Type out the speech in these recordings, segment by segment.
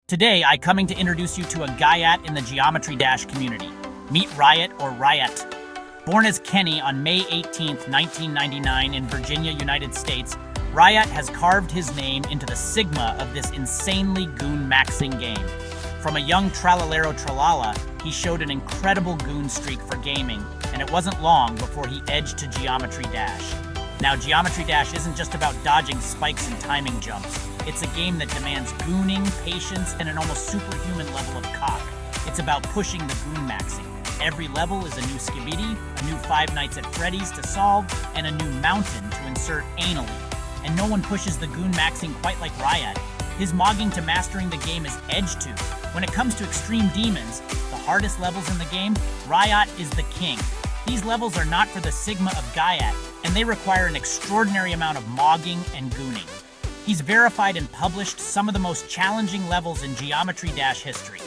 Today, I coming to introduce you to a Guyat in the Geometry Dash community. Meet Riot or Riot. Born as Kenny on May 18, 1999 in Virginia, United States, Riot has carved his name into the sigma of this insanely goon-maxing game. From a young tralalero tralala, he showed an incredible goon streak for gaming, and it wasn't long before he edged to Geometry Dash. Now, Geometry Dash isn't just about dodging spikes and timing jumps. It's a game that demands gooning, patience, and an almost superhuman level of cock. It's about pushing the goon maxing. Every level is a new skibidi, a new Five Nights at Freddy's to solve, and a new mountain to insert anally. And no one pushes the goon maxing quite like Riot. His mogging to mastering the game is edge to. When it comes to extreme demons, the hardest levels in the game, Riot is the king. These levels are not for the sigma of Guyat, and they require an extraordinary amount of mogging and gooning. He's verified and published some of the most challenging levels in Geometry Dash history.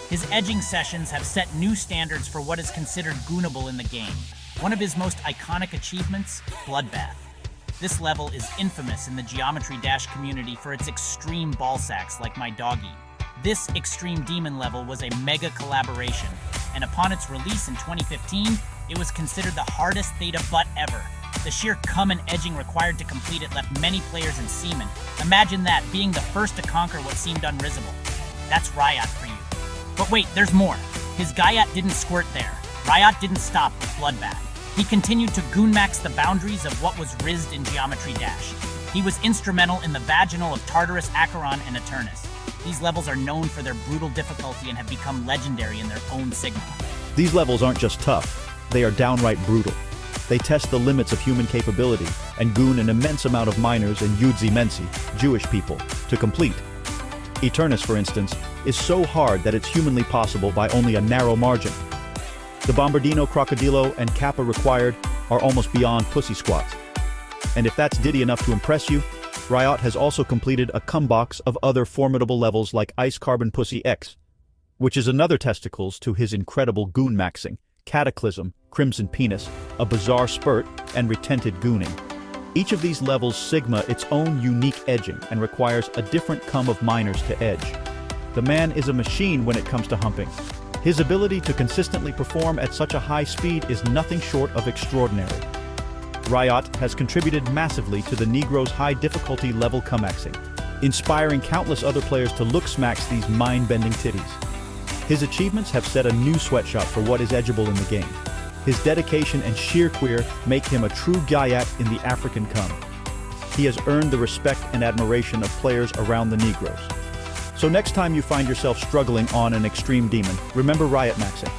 His edging sessions have set new standards for what is considered goonable in the game. One of his most iconic achievements, Bloodbath. This level is infamous in the Geometry Dash community for its extreme ballsacks like my doggy. This extreme demon level was a mega collaboration, and upon its release in 2015, it was considered the hardest theta butt ever. The sheer cum and edging required to complete it left many players in semen. Imagine that, being the first to conquer what seemed unrisible. That's Riot for you. But wait, there's more. His Guyat didn't squirt there. Riot didn't stop with Bloodbath. He continued to goon-max the boundaries of what was rizzed in Geometry Dash. He was instrumental in the vaginal of Tartarus, Acheron, and Eternus. These levels are known for their brutal difficulty and have become legendary in their own sigma. These levels aren't just tough, they are downright brutal. They test the limits of human capability and goon an immense amount of minors and Yudzi Mensi, Jewish people, to complete. Eternus, for instance, is so hard that it's humanly possible by only a narrow margin. The Bombardino, Crocodilo, and Kappa required are almost beyond pussy squats. And if that's ditty enough to impress you, Riot has also completed a cumbox of other formidable levels like Ice Carbon Pussy X, which is another testicles to his incredible goon maxing, Cataclysm, Crimson Penis, a bizarre spurt, and retented gooning. Each of these levels sigma its own unique edging and requires a different cum of minors to edge. The man is a machine when it comes to humping. His ability to consistently perform at such a high speed is nothing short of extraordinary. Riot has contributed massively to the Negro's high difficulty level cumaxing, inspiring countless other players to look-smacks these mind-bending titties. His achievements have set a new sweatshop for what is edgeable in the game. His dedication and sheer queer make him a true Guyat in the African cum. He has earned the respect and admiration of players around the Negros. So next time you find yourself struggling on an extreme demon, remember Riot maxing.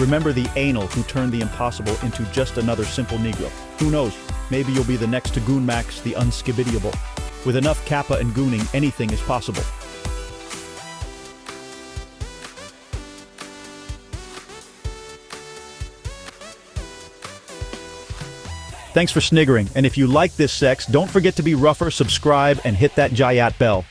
Remember the anal who turned the impossible into just another simple Negro. Who knows, maybe you'll be the next to goon max the unskibidiable. With enough kappa and gooning, anything is possible. Thanks for sniggering, and if you like this sex, don't forget to be rougher, subscribe, and hit that Guyat bell.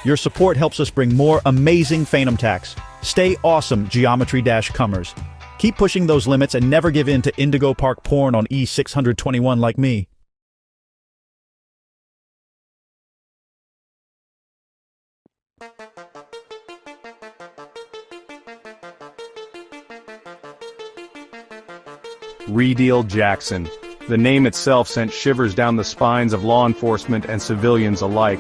Your support helps us bring more amazing Phantom Tax. Stay awesome, Geometry Dash cummers. Keep pushing those limits and never give in to Indigo Park porn on E621 like me. Redeal Jackson. The name itself sent shivers down the spines of law enforcement and civilians alike.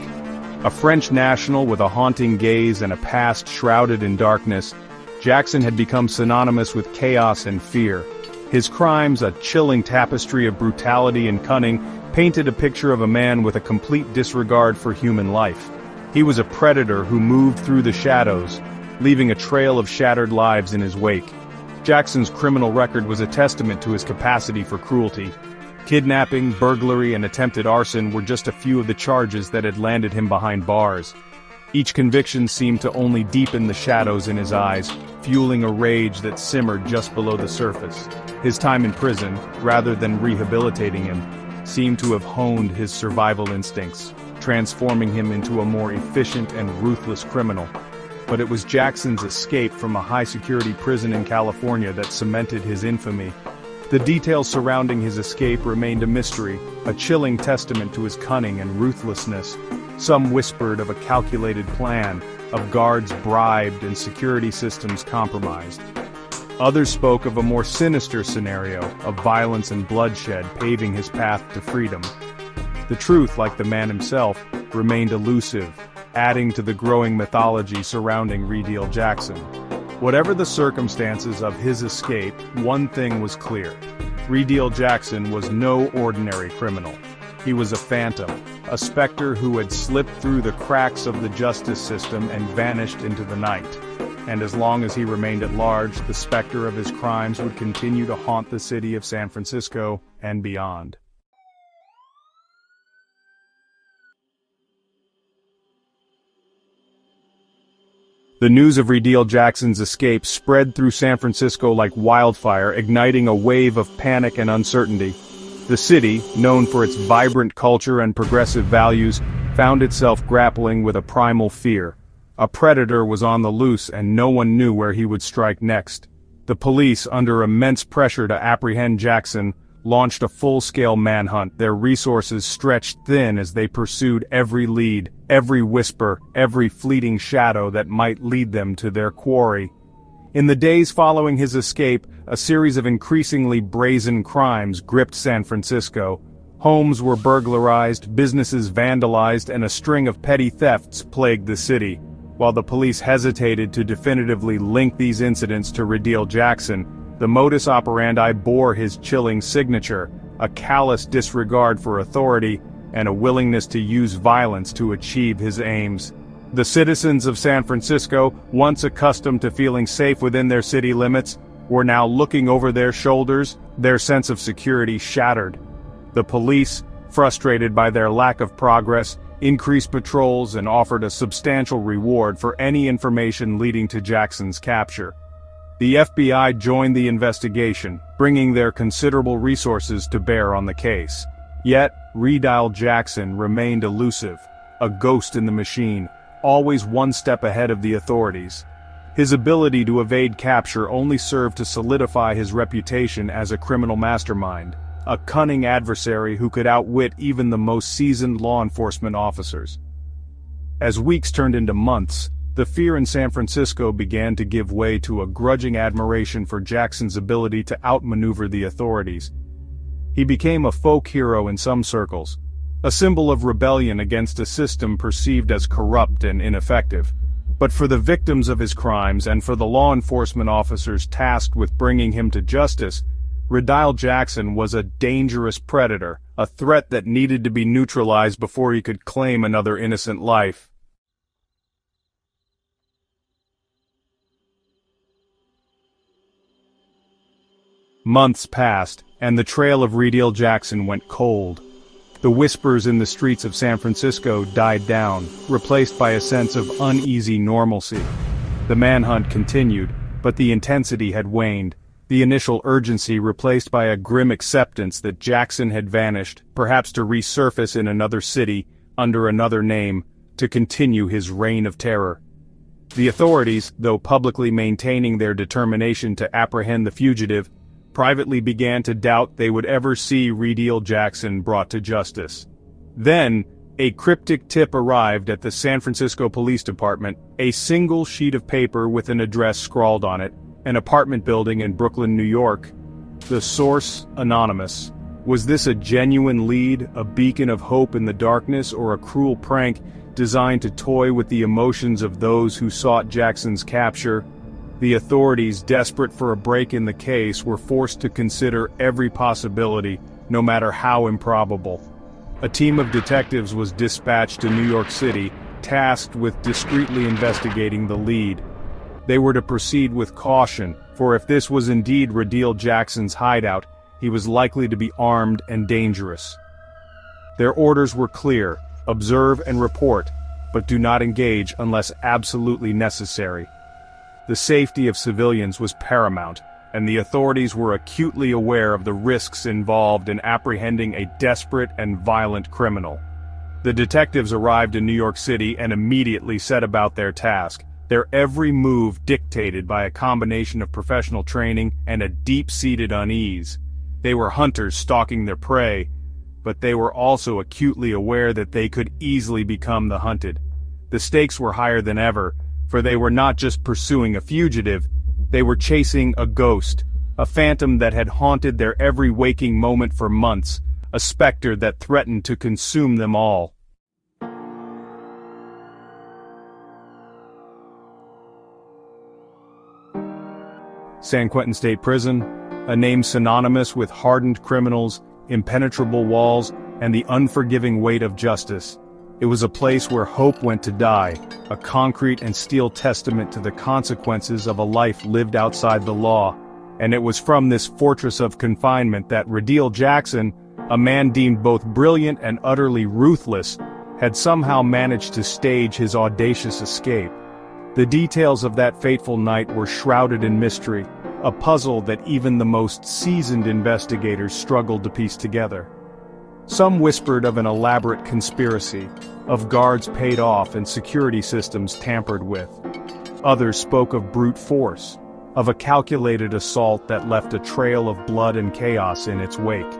A French national with a haunting gaze and a past shrouded in darkness, Jackson had become synonymous with chaos and fear. His crimes, a chilling tapestry of brutality and cunning, painted a picture of a man with a complete disregard for human life. He was a predator who moved through the shadows, leaving a trail of shattered lives in his wake. Jackson's criminal record was a testament to his capacity for cruelty. Kidnapping, burglary, and attempted arson were just a few of the charges that had landed him behind bars. Each conviction seemed to only deepen the shadows in his eyes, fueling a rage that simmered just below the surface. His time in prison, rather than rehabilitating him, seemed to have honed his survival instincts, transforming him into a more efficient and ruthless criminal. But it was Jackson's escape from a high-security prison in California that cemented his infamy. The details surrounding his escape remained a mystery, a chilling testament to his cunning and ruthlessness. Some whispered of a calculated plan, of guards bribed and security systems compromised. Others spoke of a more sinister scenario of violence and bloodshed paving his path to freedom. The truth, like the man himself, remained elusive, adding to the growing mythology surrounding Redeal Jackson. Whatever the circumstances of his escape, one thing was clear. Redeal Jackson was no ordinary criminal. He was a phantom, a specter who had slipped through the cracks of the justice system and vanished into the night. And as long as he remained at large, the specter of his crimes would continue to haunt the city of San Francisco and beyond. The news of Redeal Jackson's escape spread through San Francisco like wildfire, igniting a wave of panic and uncertainty. The city, known for its vibrant culture and progressive values, found itself grappling with a primal fear. A predator was on the loose and no one knew where he would strike next. The police, under immense pressure to apprehend Jackson, launched a full-scale manhunt, their resources stretched thin as they pursued every lead, every whisper, every fleeting shadow that might lead them to their quarry. In the days following his escape, a series of increasingly brazen crimes gripped San Francisco. Homes were burglarized, businesses vandalized, and a string of petty thefts plagued the city. While the police hesitated to definitively link these incidents to Redeal Jackson, the modus operandi bore his chilling signature, a callous disregard for authority and a willingness to use violence to achieve his aims. The citizens of San Francisco, once accustomed to feeling safe within their city limits, were now looking over their shoulders, their sense of security shattered. The police, frustrated by their lack of progress, increased patrols and offered a substantial reward for any information leading to Jackson's capture. The FBI joined the investigation, bringing their considerable resources to bear on the case. Yet, Redeal Jackson remained elusive, a ghost in the machine, always one step ahead of the authorities. His ability to evade capture only served to solidify his reputation as a criminal mastermind, a cunning adversary who could outwit even the most seasoned law enforcement officers. As weeks turned into months, the fear in San Francisco began to give way to a grudging admiration for Jackson's ability to outmaneuver the authorities. He became a folk hero in some circles, a symbol of rebellion against a system perceived as corrupt and ineffective. But for the victims of his crimes and for the law enforcement officers tasked with bringing him to justice, Redeal Jackson was a dangerous predator, a threat that needed to be neutralized before he could claim another innocent life. Months passed, and the trail of Redeal Jackson went cold. The whispers in the streets of San Francisco died down, replaced by a sense of uneasy normalcy. The manhunt continued, but the intensity had waned, the initial urgency replaced by a grim acceptance that Jackson had vanished, perhaps to resurface in another city, under another name, to continue his reign of terror. The authorities, though publicly maintaining their determination to apprehend the fugitive, privately began to doubt they would ever see Redeal Jackson brought to justice. Then, a cryptic tip arrived at the San Francisco Police Department, a single sheet of paper with an address scrawled on it, an apartment building in Brooklyn, New York. The source, anonymous. Was this a genuine lead, a beacon of hope in the darkness, or a cruel prank designed to toy with the emotions of those who sought Jackson's capture? The authorities, desperate for a break in the case, were forced to consider every possibility, no matter how improbable. A team of detectives was dispatched to New York City, tasked with discreetly investigating the lead. They were to proceed with caution, for if this was indeed Redeal Jackson's hideout, he was likely to be armed and dangerous. Their orders were clear: observe and report, but do not engage unless absolutely necessary. The safety of civilians was paramount, and the authorities were acutely aware of the risks involved in apprehending a desperate and violent criminal. The detectives arrived in New York City and immediately set about their task, their every move dictated by a combination of professional training and a deep-seated unease. They were hunters stalking their prey, but they were also acutely aware that they could easily become the hunted. The stakes were higher than ever, for they were not just pursuing a fugitive, they were chasing a ghost, a phantom that had haunted their every waking moment for months, a specter that threatened to consume them all. San Quentin State Prison, a name synonymous with hardened criminals, impenetrable walls, and the unforgiving weight of justice. It was a place where hope went to die, a concrete and steel testament to the consequences of a life lived outside the law. And it was from this fortress of confinement that Radiel Jackson, a man deemed both brilliant and utterly ruthless, had somehow managed to stage his audacious escape. The details of that fateful night were shrouded in mystery, a puzzle that even the most seasoned investigators struggled to piece together. Some whispered of an elaborate conspiracy, of guards paid off and security systems tampered with. Others spoke of brute force, of a calculated assault that left a trail of blood and chaos in its wake.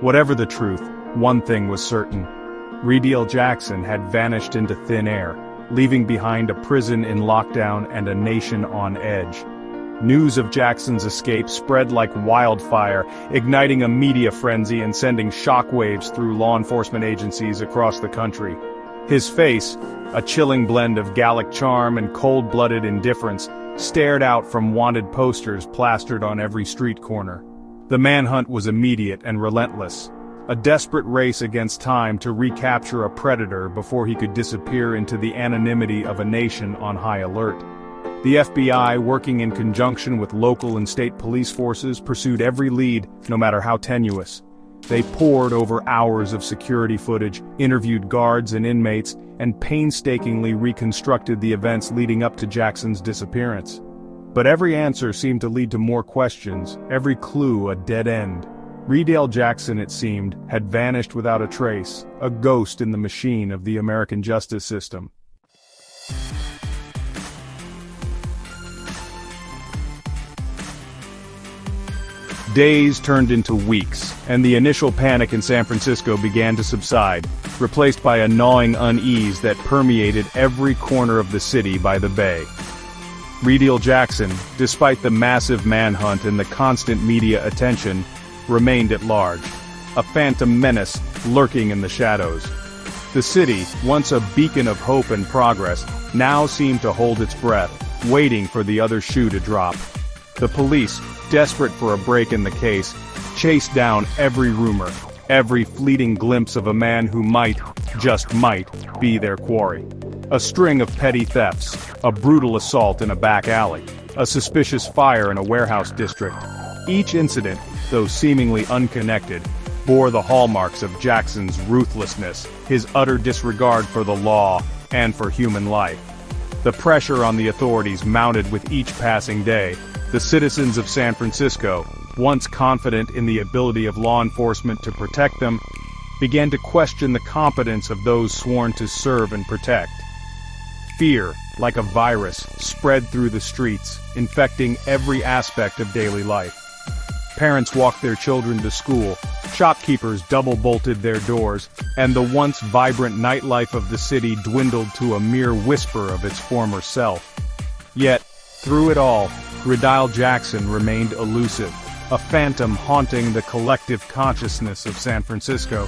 Whatever the truth, one thing was certain. Radiel Jackson had vanished into thin air, leaving behind a prison in lockdown and a nation on edge. News of Jackson's escape spread like wildfire, igniting a media frenzy and sending shockwaves through law enforcement agencies across the country. His face, a chilling blend of Gallic charm and cold-blooded indifference, stared out from wanted posters plastered on every street corner. The manhunt was immediate and relentless, a desperate race against time to recapture a predator before he could disappear into the anonymity of a nation on high alert. The FBI, working in conjunction with local and state police forces, pursued every lead, no matter how tenuous. They pored over hours of security footage, interviewed guards and inmates, and painstakingly reconstructed the events leading up to Jackson's disappearance. But every answer seemed to lead to more questions, every clue a dead end. Radiel Jackson, it seemed, had vanished without a trace, a ghost in the machine of the American justice system. Days turned into weeks, and the initial panic in San Francisco began to subside, replaced by a gnawing unease that permeated every corner of the city by the bay. Radiel Jackson, despite the massive manhunt and the constant media attention, remained at large, a phantom menace lurking in the shadows. The city, once a beacon of hope and progress, now seemed to hold its breath, waiting for the other shoe to drop. The police, desperate for a break in the case, chased down every rumor, every fleeting glimpse of a man who might, just might, be their quarry. A string of petty thefts, a brutal assault in a back alley, a suspicious fire in a warehouse district. Each incident, though seemingly unconnected, bore the hallmarks of Jackson's ruthlessness, his utter disregard for the law and for human life. The pressure on the authorities mounted with each passing day. The citizens of San Francisco, once confident in the ability of law enforcement to protect them, began to question the competence of those sworn to serve and protect. Fear, like a virus, spread through the streets, infecting every aspect of daily life. Parents walked their children to school, shopkeepers double-bolted their doors, and the once vibrant nightlife of the city dwindled to a mere whisper of its former self. Yet, through it all, Radiel Jackson remained elusive, a phantom haunting the collective consciousness of San Francisco.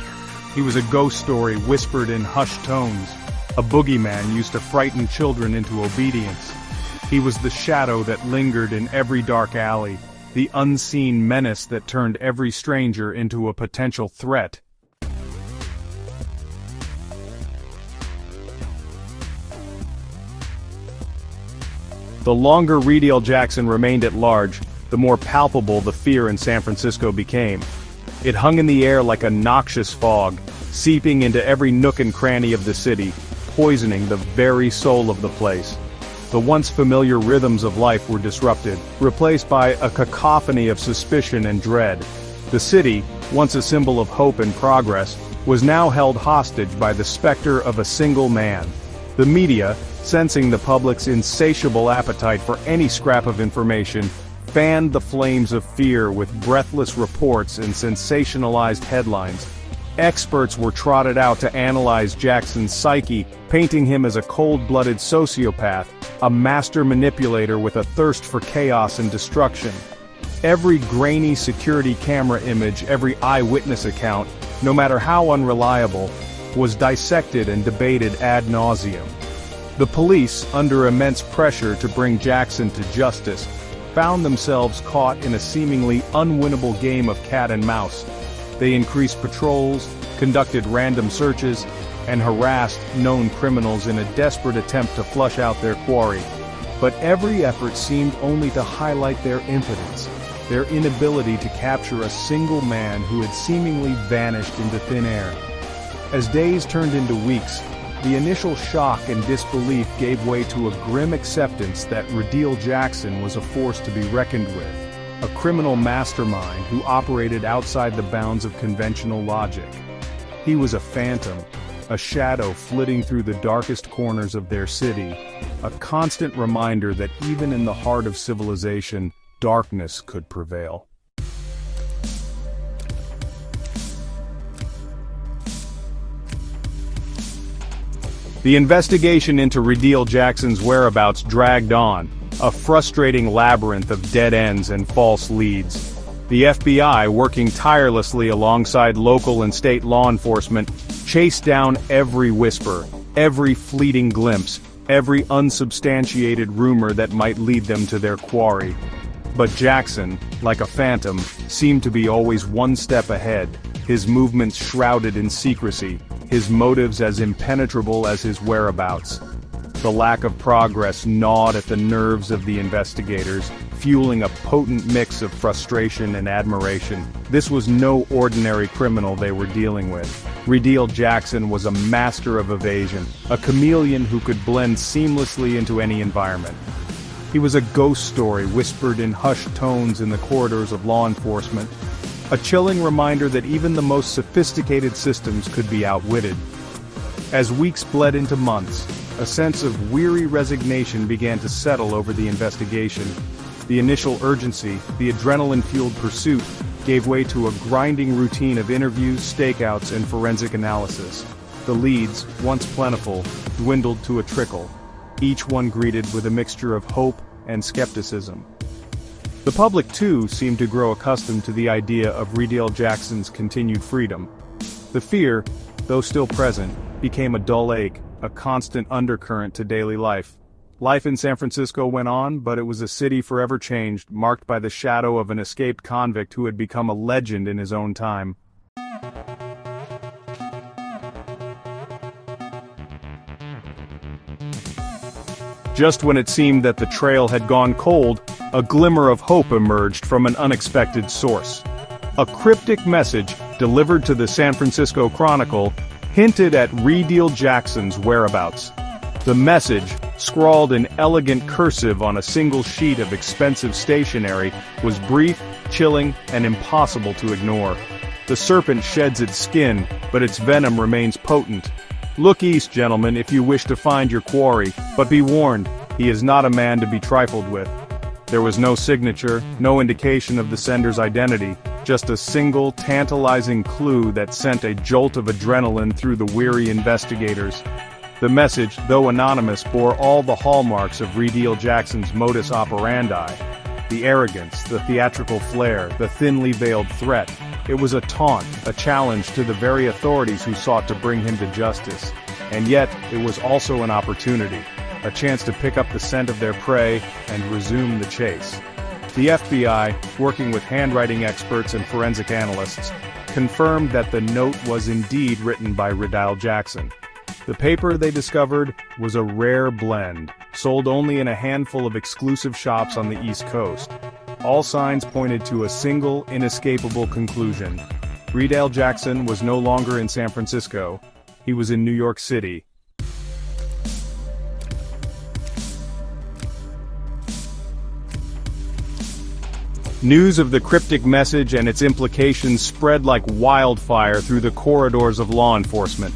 He was a ghost story whispered in hushed tones, a boogeyman used to frighten children into obedience. He was the shadow that lingered in every dark alley, the unseen menace that turned every stranger into a potential threat. The longer Radiel Jackson remained at large, the more palpable the fear in San Francisco became. It hung in the air like a noxious fog, seeping into every nook and cranny of the city, poisoning the very soul of the place. The once familiar rhythms of life were disrupted, replaced by a cacophony of suspicion and dread. The city, once a symbol of hope and progress, was now held hostage by the specter of a single man. The media, sensing the public's insatiable appetite for any scrap of information, fanned the flames of fear with breathless reports and sensationalized headlines. Experts were trotted out to analyze Jackson's psyche, painting him as a cold-blooded sociopath, a master manipulator with a thirst for chaos and destruction. Every grainy security camera image, every eyewitness account, no matter how unreliable, was dissected and debated ad nauseum. The police, under immense pressure to bring Jackson to justice, found themselves caught in a seemingly unwinnable game of cat and mouse. They increased patrols, conducted random searches, and harassed known criminals in a desperate attempt to flush out their quarry. But every effort seemed only to highlight their impotence, their inability to capture a single man who had seemingly vanished into thin air. As days turned into weeks, the initial shock and disbelief gave way to a grim acceptance that Riddell Jackson was a force to be reckoned with, a criminal mastermind who operated outside the bounds of conventional logic. He was a phantom, a shadow flitting through the darkest corners of their city, a constant reminder that even in the heart of civilization, darkness could prevail. The investigation into Riddell Jackson's whereabouts dragged on, a frustrating labyrinth of dead ends and false leads. The FBI, working tirelessly alongside local and state law enforcement, chased down every whisper, every fleeting glimpse, every unsubstantiated rumor that might lead them to their quarry. But Jackson, like a phantom, seemed to be always one step ahead, his movements shrouded in secrecy, his motives as impenetrable as his whereabouts. The lack of progress gnawed at the nerves of the investigators, fueling a potent mix of frustration and admiration. This was no ordinary criminal they were dealing with. Riddell Jackson was a master of evasion, a chameleon who could blend seamlessly into any environment. He was a ghost story whispered in hushed tones in the corridors of law enforcement, a chilling reminder that even the most sophisticated systems could be outwitted. As weeks bled into months, a sense of weary resignation began to settle over the investigation. The initial urgency, the adrenaline-fueled pursuit, gave way to a grinding routine of interviews, stakeouts, and forensic analysis. The leads, once plentiful, dwindled to a trickle, each one greeted with a mixture of hope and skepticism. The public, too, seemed to grow accustomed to the idea of Riddell Jackson's continued freedom. The fear, though still present, became a dull ache, a constant undercurrent to daily life. Life in San Francisco went on, but it was a city forever changed, marked by the shadow of an escaped convict who had become a legend in his own time. Just when it seemed that the trail had gone cold, a glimmer of hope emerged from an unexpected source. A cryptic message, delivered to the San Francisco Chronicle, hinted at Riddell Jackson's whereabouts. The message, scrawled in elegant cursive on a single sheet of expensive stationery, was brief, chilling, and impossible to ignore. The serpent sheds its skin, but its venom remains potent. Look east, gentlemen, if you wish to find your quarry, but be warned, he is not a man to be trifled with. There was no signature, no indication of the sender's identity, just a single, tantalizing clue that sent a jolt of adrenaline through the weary investigators. The message, though anonymous, bore all the hallmarks of Riddell Jackson's modus operandi. The arrogance, the theatrical flair, the thinly veiled threat. It was a taunt, a challenge to the very authorities who sought to bring him to justice. And yet, it was also an opportunity, a chance to pick up the scent of their prey and resume the chase. The FBI, working with handwriting experts and forensic analysts, confirmed that the note was indeed written by Riddell Jackson. The paper, they discovered, was a rare blend, sold only in a handful of exclusive shops on the East Coast. All signs pointed to a single, inescapable conclusion. Riddell Jackson was no longer in San Francisco. He was in New York City. News of the cryptic message and its implications spread like wildfire through the corridors of law enforcement.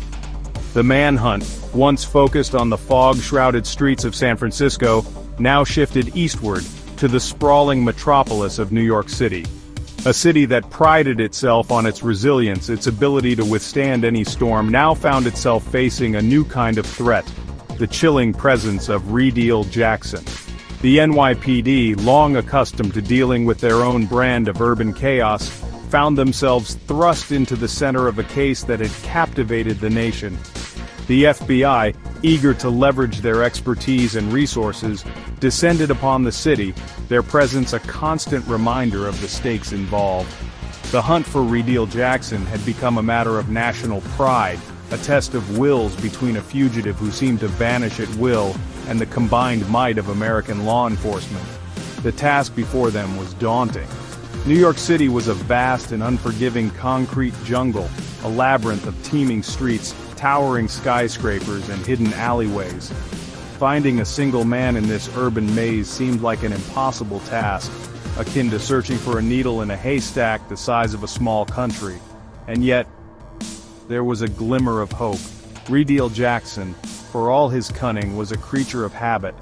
The manhunt, once focused on the fog-shrouded streets of San Francisco, now shifted eastward to the sprawling metropolis of New York City. A city that prided itself on its resilience, its ability to withstand any storm, now found itself facing a new kind of threat: the chilling presence of Reedale Jackson. The NYPD, long accustomed to dealing with their own brand of urban chaos, found themselves thrust into the center of a case that had captivated the nation. The FBI, eager to leverage their expertise and resources, descended upon the city, their presence a constant reminder of the stakes involved. The hunt for Reedale Jackson had become a matter of national pride, a test of wills between a fugitive who seemed to vanish at will and the combined might of American law enforcement. The task before them was daunting. New York City was a vast and unforgiving concrete jungle, a labyrinth of teeming streets, towering skyscrapers, and hidden alleyways. Finding a single man in this urban maze seemed like an impossible task, akin to searching for a needle in a haystack the size of a small country. And yet, there was a glimmer of hope. Reedale Jackson, for all his cunning, was a creature of habit,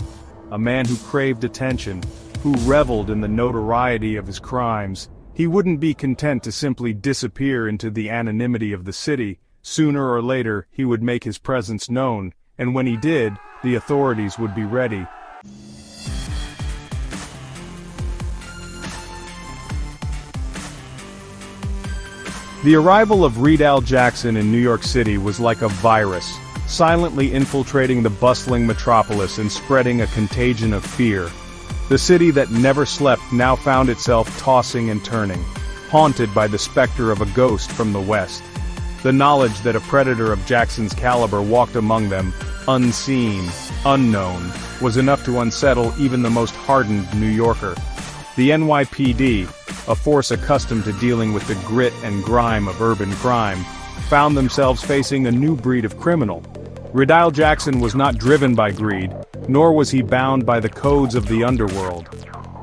a man who craved attention, who reveled in the notoriety of his crimes. He wouldn't be content to simply disappear into the anonymity of the city. Sooner or later, he would make his presence known, and when he did, the authorities would be ready. The arrival of Reedale Jackson in New York City was like a virus, silently infiltrating the bustling metropolis and spreading a contagion of fear. The city that never slept now found itself tossing and turning, haunted by the specter of a ghost from the west. The knowledge that a predator of Jackson's caliber walked among them, unseen, unknown, was enough to unsettle even the most hardened New Yorker. The NYPD, a force accustomed to dealing with the grit and grime of urban crime, found themselves facing a new breed of criminal. Reedale Jackson was not driven by greed, nor was he bound by the codes of the underworld.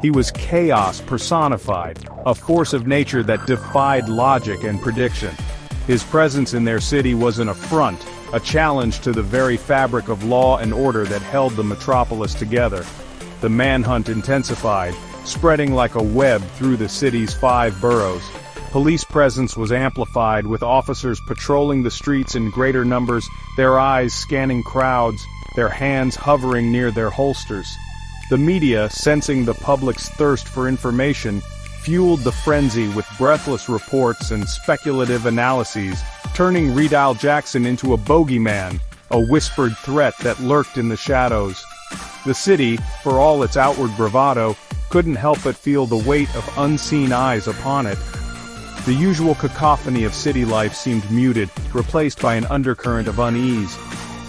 He was chaos personified, a force of nature that defied logic and prediction. His presence in their city was an affront, a challenge to the very fabric of law and order that held the metropolis together. The manhunt intensified, spreading like a web through the city's 5 boroughs. Police presence was amplified, with officers patrolling the streets in greater numbers, their eyes scanning crowds, their hands hovering near their holsters. The media, sensing the public's thirst for information, fueled the frenzy with breathless reports and speculative analyses, turning Reedale Jackson into a bogeyman, a whispered threat that lurked in the shadows. The city, for all its outward bravado, couldn't help but feel the weight of unseen eyes upon it. The usual cacophony of city life seemed muted, replaced by an undercurrent of unease.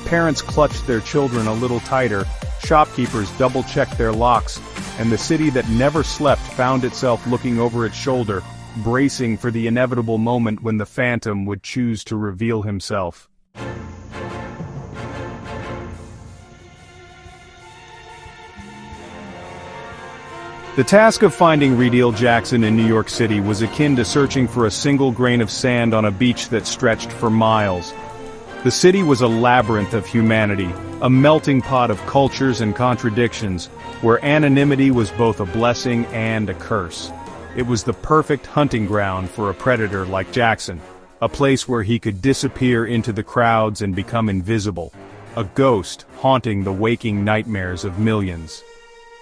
Parents clutched their children a little tighter, shopkeepers double-checked their locks, and the city that never slept found itself looking over its shoulder, bracing for the inevitable moment when the Phantom would choose to reveal himself. The task of finding Reedale Jackson in New York City was akin to searching for a single grain of sand on a beach that stretched for miles. The city was a labyrinth of humanity, a melting pot of cultures and contradictions, where anonymity was both a blessing and a curse. It was the perfect hunting ground for a predator like Jackson, a place where he could disappear into the crowds and become invisible, a ghost haunting the waking nightmares of millions.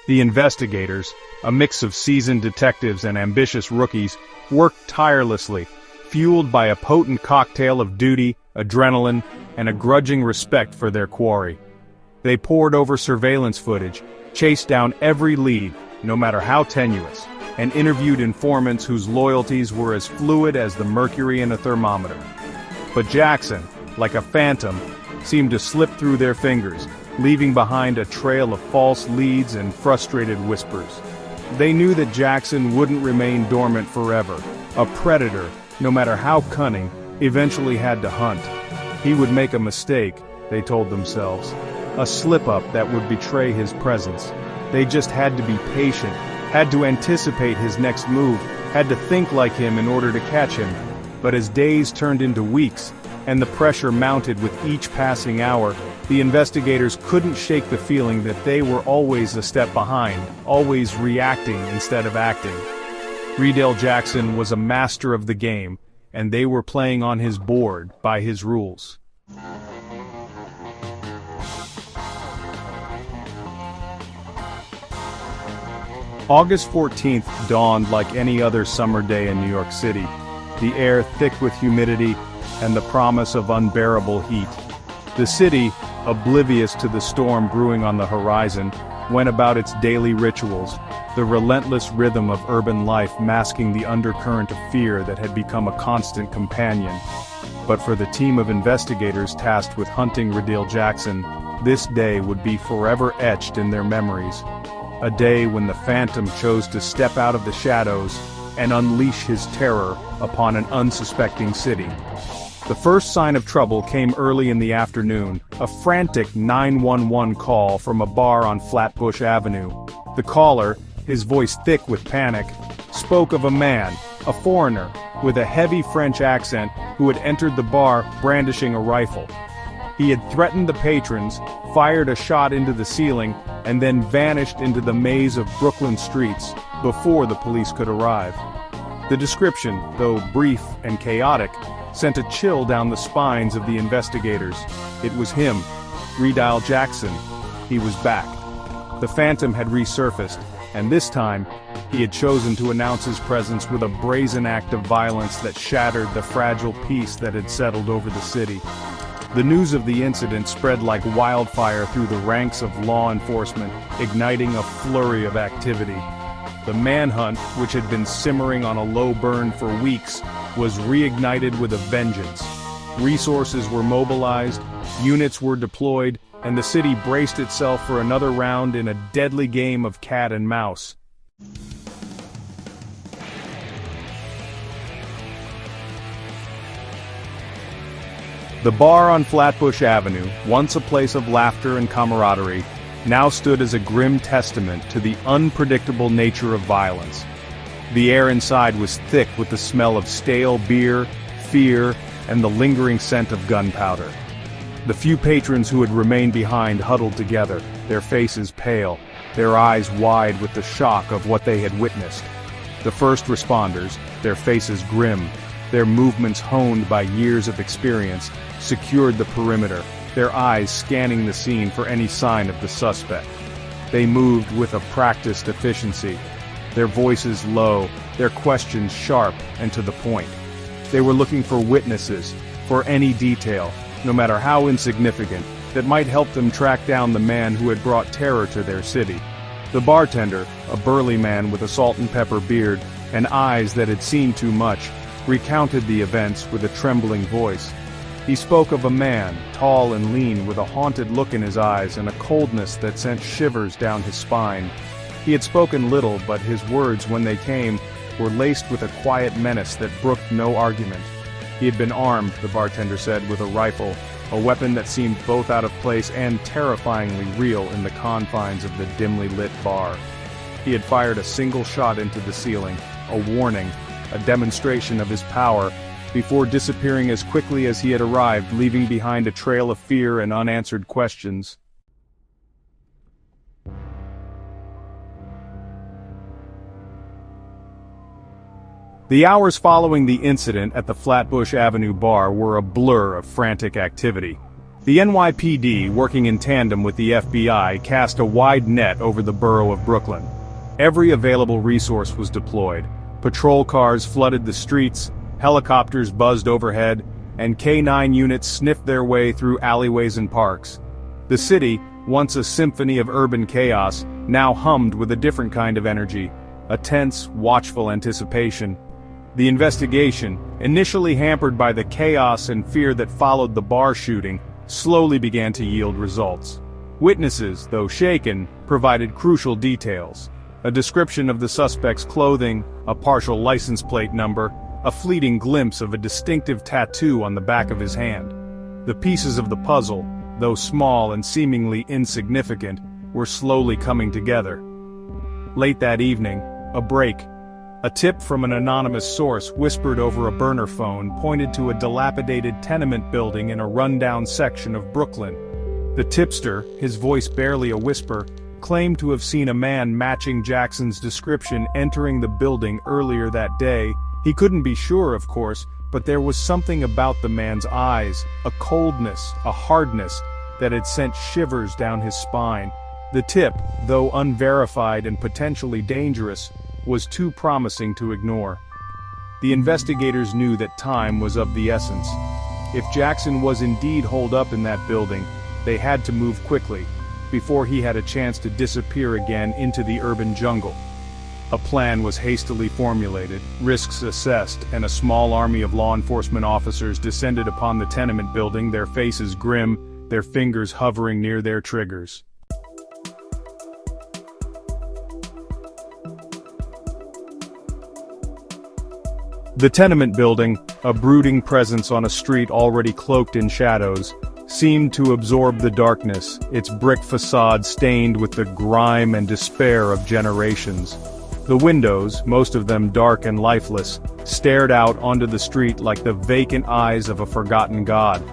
The investigators, a mix of seasoned detectives and ambitious rookies, worked tirelessly, fueled by a potent cocktail of duty, adrenaline, and a grudging respect for their quarry. They pored over surveillance footage, chased down every lead, no matter how tenuous, and interviewed informants whose loyalties were as fluid as the mercury in a thermometer. But Jackson, like a phantom, seemed to slip through their fingers, leaving behind a trail of false leads and frustrated whispers. They knew that Jackson wouldn't remain dormant forever. A predator, no matter how cunning, eventually had to hunt. He would make a mistake, they told themselves, a slip-up that would betray his presence. They just had to be patient, had to anticipate his next move, had to think like him in order to catch him. But as days turned into weeks, and the pressure mounted with each passing hour, the investigators couldn't shake the feeling that they were always a step behind, always reacting instead of acting. Riedel Jackson was a master of the game, and they were playing on his board by his rules. August 14th dawned like any other summer day in New York City, the air thick with humidity and the promise of unbearable heat. The city, oblivious to the storm brewing on the horizon, went about its daily rituals, the relentless rhythm of urban life masking the undercurrent of fear that had become a constant companion. But for the team of investigators tasked with hunting Riedel Jackson, this day would be forever etched in their memories. A day when the Phantom chose to step out of the shadows and unleash his terror upon an unsuspecting city. The first sign of trouble came early in the afternoon, a frantic 911 call from a bar on Flatbush Avenue. The caller, his voice thick with panic, spoke of a man, a foreigner, with a heavy French accent who had entered the bar brandishing a rifle. He had threatened the patrons, fired a shot into the ceiling, and then vanished into the maze of Brooklyn streets before the police could arrive. The description, though brief and chaotic, sent a chill down the spines of the investigators. It was him, Riedel Jackson. He was back. The Phantom had resurfaced, and this time, he had chosen to announce his presence with a brazen act of violence that shattered the fragile peace that had settled over the city. The news of the incident spread like wildfire through the ranks of law enforcement, igniting a flurry of activity. The manhunt, which had been simmering on a low burn for weeks, was reignited with a vengeance. Resources were mobilized, units were deployed, and the city braced itself for another round in a deadly game of cat and mouse. The bar on Flatbush Avenue, once a place of laughter and camaraderie, now stood as a grim testament to the unpredictable nature of violence. The air inside was thick with the smell of stale beer, fear, and the lingering scent of gunpowder. The few patrons who had remained behind huddled together, their faces pale, their eyes wide with the shock of what they had witnessed. The first responders, their faces grim, their movements honed by years of experience, secured the perimeter, their eyes scanning the scene for any sign of the suspect. They moved with a practiced efficiency, their voices low, their questions sharp and to the point. They were looking for witnesses, for any detail, no matter how insignificant, that might help them track down the man who had brought terror to their city. The bartender, a burly man with a salt and pepper beard and eyes that had seen too much, recounted the events with a trembling voice. He spoke of a man, tall and lean, with a haunted look in his eyes and a coldness that sent shivers down his spine. He had spoken little, but his words, when they came, were laced with a quiet menace that brooked no argument. He had been armed, the bartender said, with a rifle, a weapon that seemed both out of place and terrifyingly real in the confines of the dimly lit bar. He had fired a single shot into the ceiling, a warning, a demonstration of his power, before disappearing as quickly as he had arrived, leaving behind a trail of fear and unanswered questions. The hours following the incident at the Flatbush Avenue bar were a blur of frantic activity. The NYPD, working in tandem with the FBI, cast a wide net over the borough of Brooklyn. Every available resource was deployed. Patrol cars flooded the streets, helicopters buzzed overhead, and K-9 units sniffed their way through alleyways and parks. The city, once a symphony of urban chaos, now hummed with a different kind of energy, a tense, watchful anticipation. The investigation, initially hampered by the chaos and fear that followed the bar shooting, slowly began to yield results. Witnesses, though shaken, provided crucial details. A description of the suspect's clothing, a partial license plate number, a fleeting glimpse of a distinctive tattoo on the back of his hand. The pieces of the puzzle, though small and seemingly insignificant, were slowly coming together. Late that evening, a break. A tip from an anonymous source whispered over a burner phone pointed to a dilapidated tenement building in a rundown section of Brooklyn. The tipster, his voice barely a whisper, claimed to have seen a man matching Jackson's description entering the building earlier that day. He couldn't be sure, of course, but there was something about the man's eyes, a coldness, a hardness, that had sent shivers down his spine. The tip, though unverified and potentially dangerous, was too promising to ignore. The investigators knew that time was of the essence. If Jackson was indeed holed up in that building, they had to move quickly, before he had a chance to disappear again into the urban jungle. A plan was hastily formulated, risks assessed, and a small army of law enforcement officers descended upon the tenement building, their faces grim, their fingers hovering near their triggers. The tenement building, a brooding presence on a street already cloaked in shadows, seemed to absorb the darkness, its brick facade stained with the grime and despair of generations. The windows, most of them dark and lifeless, stared out onto the street like the vacant eyes of a forgotten god.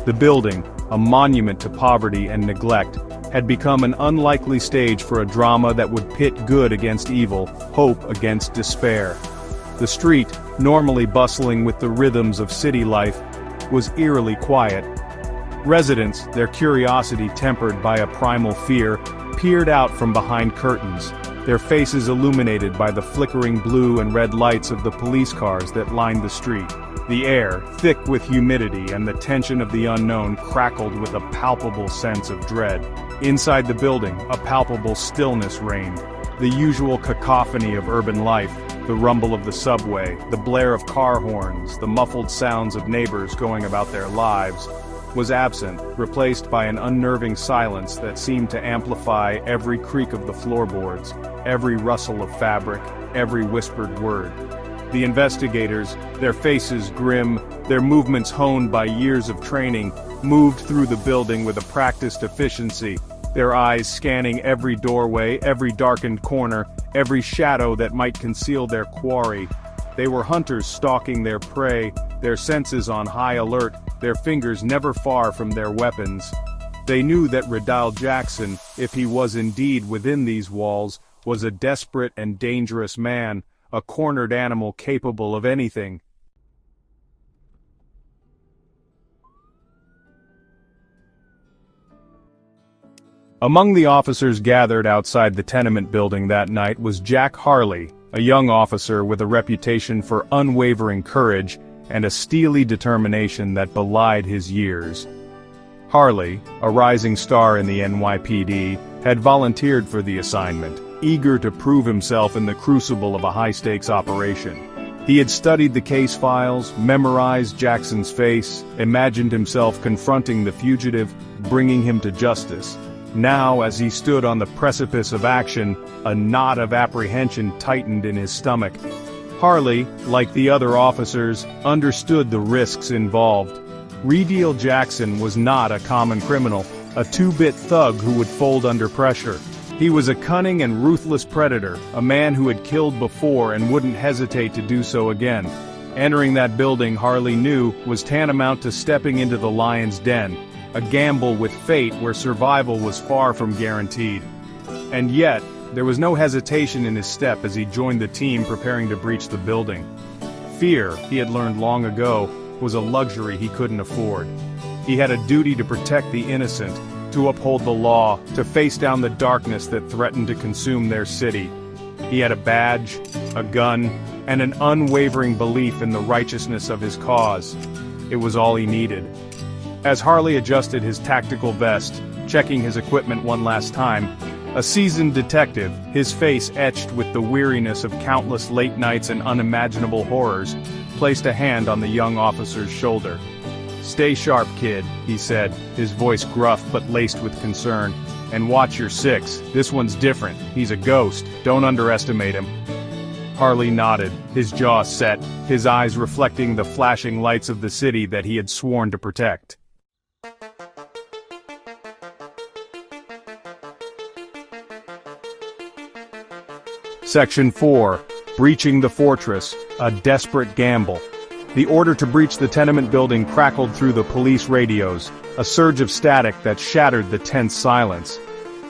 The building, a monument to poverty and neglect, had become an unlikely stage for a drama that would pit good against evil, hope against despair. The street, normally bustling with the rhythms of city life, was eerily quiet. Residents, their curiosity tempered by a primal fear, peered out from behind curtains, their faces illuminated by the flickering blue and red lights of the police cars that lined the street. The air, thick with humidity and the tension of the unknown, crackled with a palpable sense of dread. Inside the building, a palpable stillness reigned. The usual cacophony of urban life, the rumble of the subway, the blare of car horns, the muffled sounds of neighbors going about their lives, was absent, replaced by an unnerving silence that seemed to amplify every creak of the floorboards, every rustle of fabric, every whispered word. The investigators, their faces grim, their movements honed by years of training, moved through the building with a practiced efficiency, their eyes scanning every doorway, every darkened corner, every shadow that might conceal their quarry. They were hunters stalking their prey, their senses on high alert, their fingers never far from their weapons. They knew that Ridal Jackson, if he was indeed within these walls, was a desperate and dangerous man, a cornered animal capable of anything. Among the officers gathered outside the tenement building that night was Jack Harley, a young officer with a reputation for unwavering courage and a steely determination that belied his years. Harley, a rising star in the NYPD, had volunteered for the assignment, eager to prove himself in the crucible of a high-stakes operation. He had studied the case files, memorized Jackson's face, imagined himself confronting the fugitive, bringing him to justice. Now, as he stood on the precipice of action, a knot of apprehension tightened in his stomach. Harley, like the other officers, understood the risks involved. Ridal Jackson was not a common criminal, a two-bit thug who would fold under pressure. He was a cunning and ruthless predator, a man who had killed before and wouldn't hesitate to do so again. Entering that building, Harley knew, was tantamount to stepping into the lion's den, a gamble with fate where survival was far from guaranteed. And yet, there was no hesitation in his step as he joined the team preparing to breach the building. Fear, he had learned long ago, was a luxury he couldn't afford. He had a duty to protect the innocent, to uphold the law, to face down the darkness that threatened to consume their city. He had a badge, a gun, and an unwavering belief in the righteousness of his cause. It was all he needed. As Harley adjusted his tactical vest, checking his equipment one last time, a seasoned detective, his face etched with the weariness of countless late nights and unimaginable horrors, placed a hand on the young officer's shoulder. "Stay sharp, kid," he said, his voice gruff but laced with concern. "And watch your six. This one's different. He's a ghost. Don't underestimate him." Harley nodded, his jaw set, his eyes reflecting the flashing lights of the city that he had sworn to protect. Section 4. Breaching the Fortress, a Desperate Gamble. The order to breach the tenement building crackled through the police radios, a surge of static that shattered the tense silence.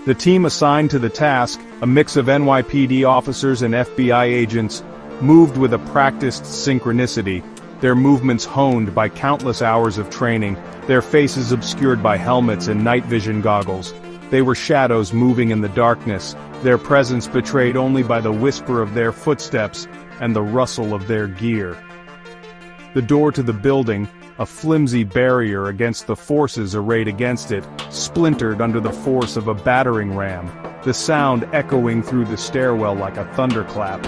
The team assigned to the task, a mix of NYPD officers and FBI agents, moved with a practiced synchronicity, their movements honed by countless hours of training, their faces obscured by helmets and night vision goggles. They were shadows moving in the darkness, their presence betrayed only by the whisper of their footsteps and the rustle of their gear. The door to the building, a flimsy barrier against the forces arrayed against it, splintered under the force of a battering ram, the sound echoing through the stairwell like a thunderclap.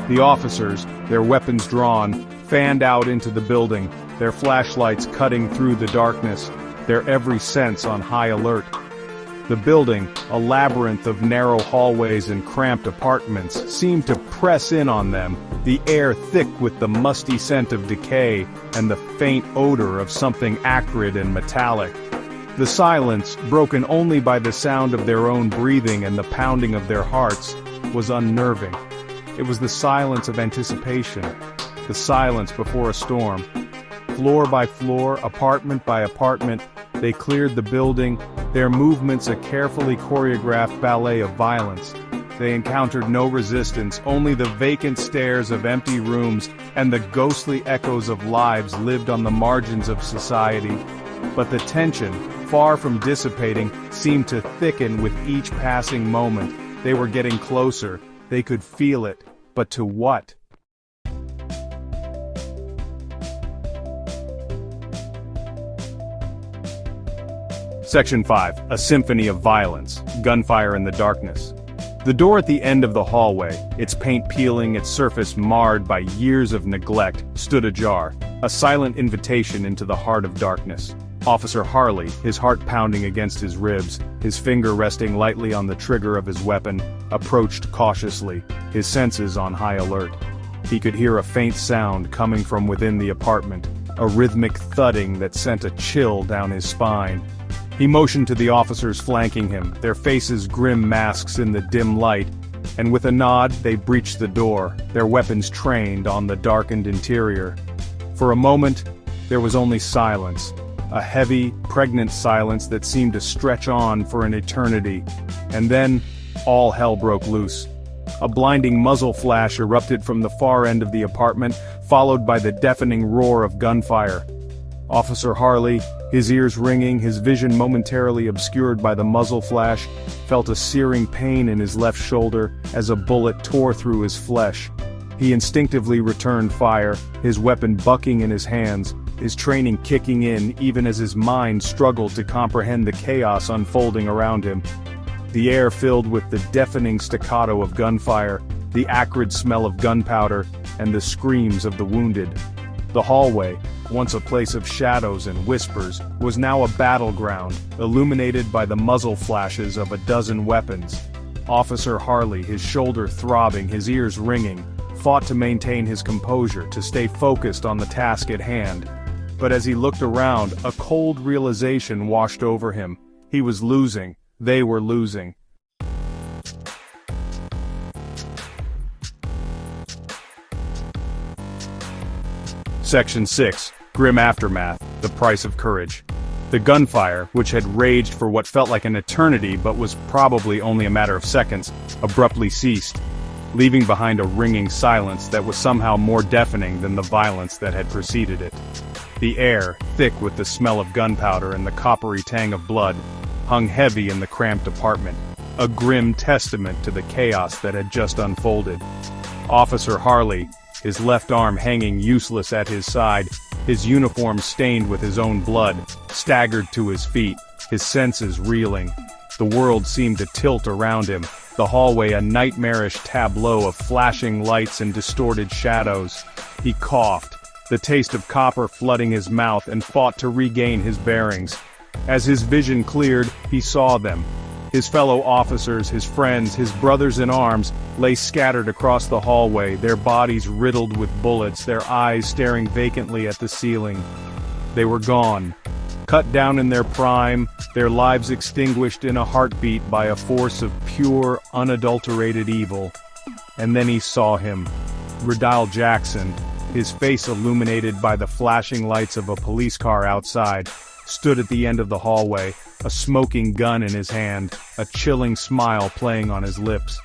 The officers, their weapons drawn, fanned out into the building, their flashlights cutting through the darkness, their every sense on high alert. The building, a labyrinth of narrow hallways and cramped apartments, seemed to press in on them, the air thick with the musty scent of decay and the faint odor of something acrid and metallic. The silence, broken only by the sound of their own breathing and the pounding of their hearts, was unnerving. It was the silence of anticipation, the silence before a storm. Floor by floor, apartment by apartment, they cleared the building, their movements a carefully choreographed ballet of violence. They encountered no resistance, only the vacant stares of empty rooms and the ghostly echoes of lives lived on the margins of society. But the tension, far from dissipating, seemed to thicken with each passing moment. They were getting closer, they could feel it, but to what? Section 5. A symphony of violence, gunfire in the darkness. The door at the end of the hallway, its paint peeling, its surface marred by years of neglect, stood ajar, a silent invitation into the heart of darkness. Officer Harley, his heart pounding against his ribs, his finger resting lightly on the trigger of his weapon, approached cautiously, his senses on high alert. He could hear a faint sound coming from within the apartment, a rhythmic thudding that sent a chill down his spine. He motioned to the officers flanking him, their faces grim masks in the dim light, and with a nod they breached the door, their weapons trained on the darkened interior. For a moment, there was only silence, a heavy, pregnant silence that seemed to stretch on for an eternity, and then, all hell broke loose. A blinding muzzle flash erupted from the far end of the apartment, followed by the deafening roar of gunfire. Officer Harley, his ears ringing, his vision momentarily obscured by the muzzle flash, felt a searing pain in his left shoulder as a bullet tore through his flesh. He instinctively returned fire, his weapon bucking in his hands, his training kicking in even as his mind struggled to comprehend the chaos unfolding around him. The air filled with the deafening staccato of gunfire, the acrid smell of gunpowder, and the screams of the wounded. The hallway, once a place of shadows and whispers, was now a battleground, illuminated by the muzzle flashes of a dozen weapons. Officer Harley, his shoulder throbbing, his ears ringing, fought to maintain his composure, to stay focused on the task at hand. But as he looked around, a cold realization washed over him. He was losing. They were losing. Section 6. Grim Aftermath, the Price of Courage. The gunfire, which had raged for what felt like an eternity but was probably only a matter of seconds, abruptly ceased, leaving behind a ringing silence that was somehow more deafening than the violence that had preceded it. The air, thick with the smell of gunpowder and the coppery tang of blood, hung heavy in the cramped apartment, a grim testament to the chaos that had just unfolded. Officer Harley, his left arm hanging useless at his side, his uniform stained with his own blood, staggered to his feet, his senses reeling. The world seemed to tilt around him, the hallway a nightmarish tableau of flashing lights and distorted shadows. He coughed, the taste of copper flooding his mouth, and fought to regain his bearings. As his vision cleared, he saw them. His fellow officers, his friends, his brothers in arms, lay scattered across the hallway, their bodies riddled with bullets, their eyes staring vacantly at the ceiling. They were gone, cut down in their prime, their lives extinguished in a heartbeat by a force of pure, unadulterated evil. And then he saw him, Radile Jackson, his face illuminated by the flashing lights of a police car outside, stood at the end of the hallway, a smoking gun in his hand, a chilling smile playing on his lips.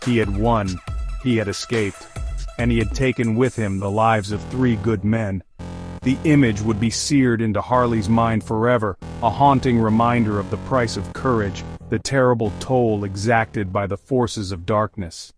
He had won, he had escaped, and he had taken with him the lives of 3 good men. The image would be seared into Harley's mind forever, a haunting reminder of the price of courage, the terrible toll exacted by the forces of darkness.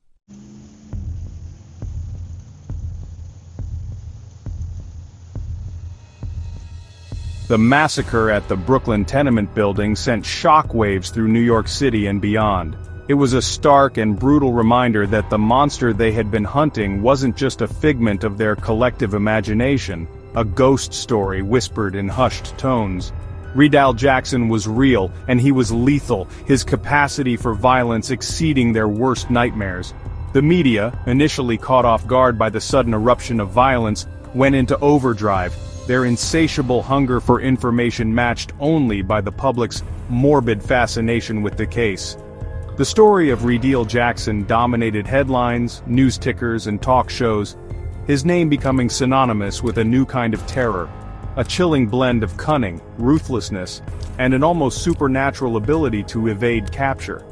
The massacre at the Brooklyn tenement building sent shockwaves through New York City and beyond. It was a stark and brutal reminder that the monster they had been hunting wasn't just a figment of their collective imagination, a ghost story whispered in hushed tones. Riddell Jackson was real, and he was lethal, his capacity for violence exceeding their worst nightmares. The media, initially caught off guard by the sudden eruption of violence, went into overdrive, their insatiable hunger for information matched only by the public's morbid fascination with the case. The story of Riddell Jackson dominated headlines, news tickers, and talk shows, his name becoming synonymous with a new kind of terror, a chilling blend of cunning, ruthlessness, and an almost supernatural ability to evade capture.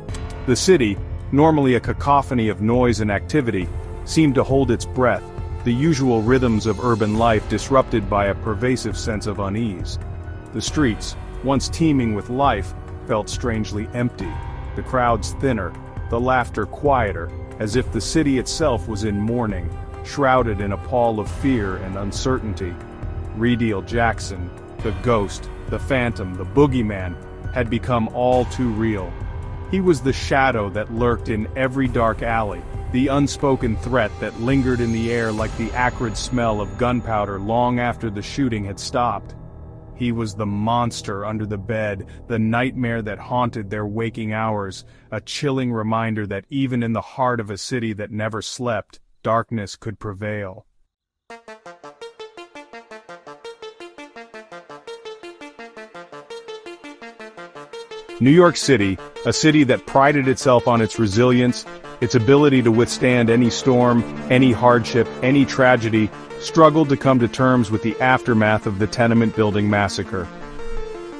The city, normally a cacophony of noise and activity, seemed to hold its breath, the usual rhythms of urban life disrupted by a pervasive sense of unease. The streets, once teeming with life, felt strangely empty, the crowds thinner, the laughter quieter, as if the city itself was in mourning, shrouded in a pall of fear and uncertainty. Riddell Jackson, the ghost, the phantom, the boogeyman, had become all too real. He was the shadow that lurked in every dark alley, the unspoken threat that lingered in the air like the acrid smell of gunpowder long after the shooting had stopped. He was the monster under the bed, the nightmare that haunted their waking hours, a chilling reminder that even in the heart of a city that never slept, darkness could prevail. New York City, a city that prided itself on its resilience, its ability to withstand any storm, any hardship, any tragedy, struggled to come to terms with the aftermath of the tenement building massacre.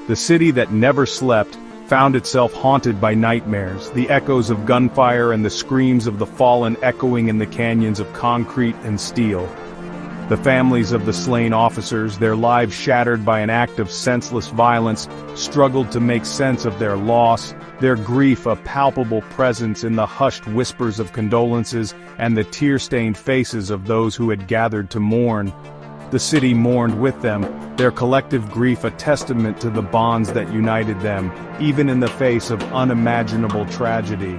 The city that never slept found itself haunted by nightmares, the echoes of gunfire and the screams of the fallen echoing in the canyons of concrete and steel. The families of the slain officers, their lives shattered by an act of senseless violence, struggled to make sense of their loss, their grief a palpable presence in the hushed whispers of condolences and the tear-stained faces of those who had gathered to mourn. The city mourned with them, their collective grief a testament to the bonds that united them, even in the face of unimaginable tragedy.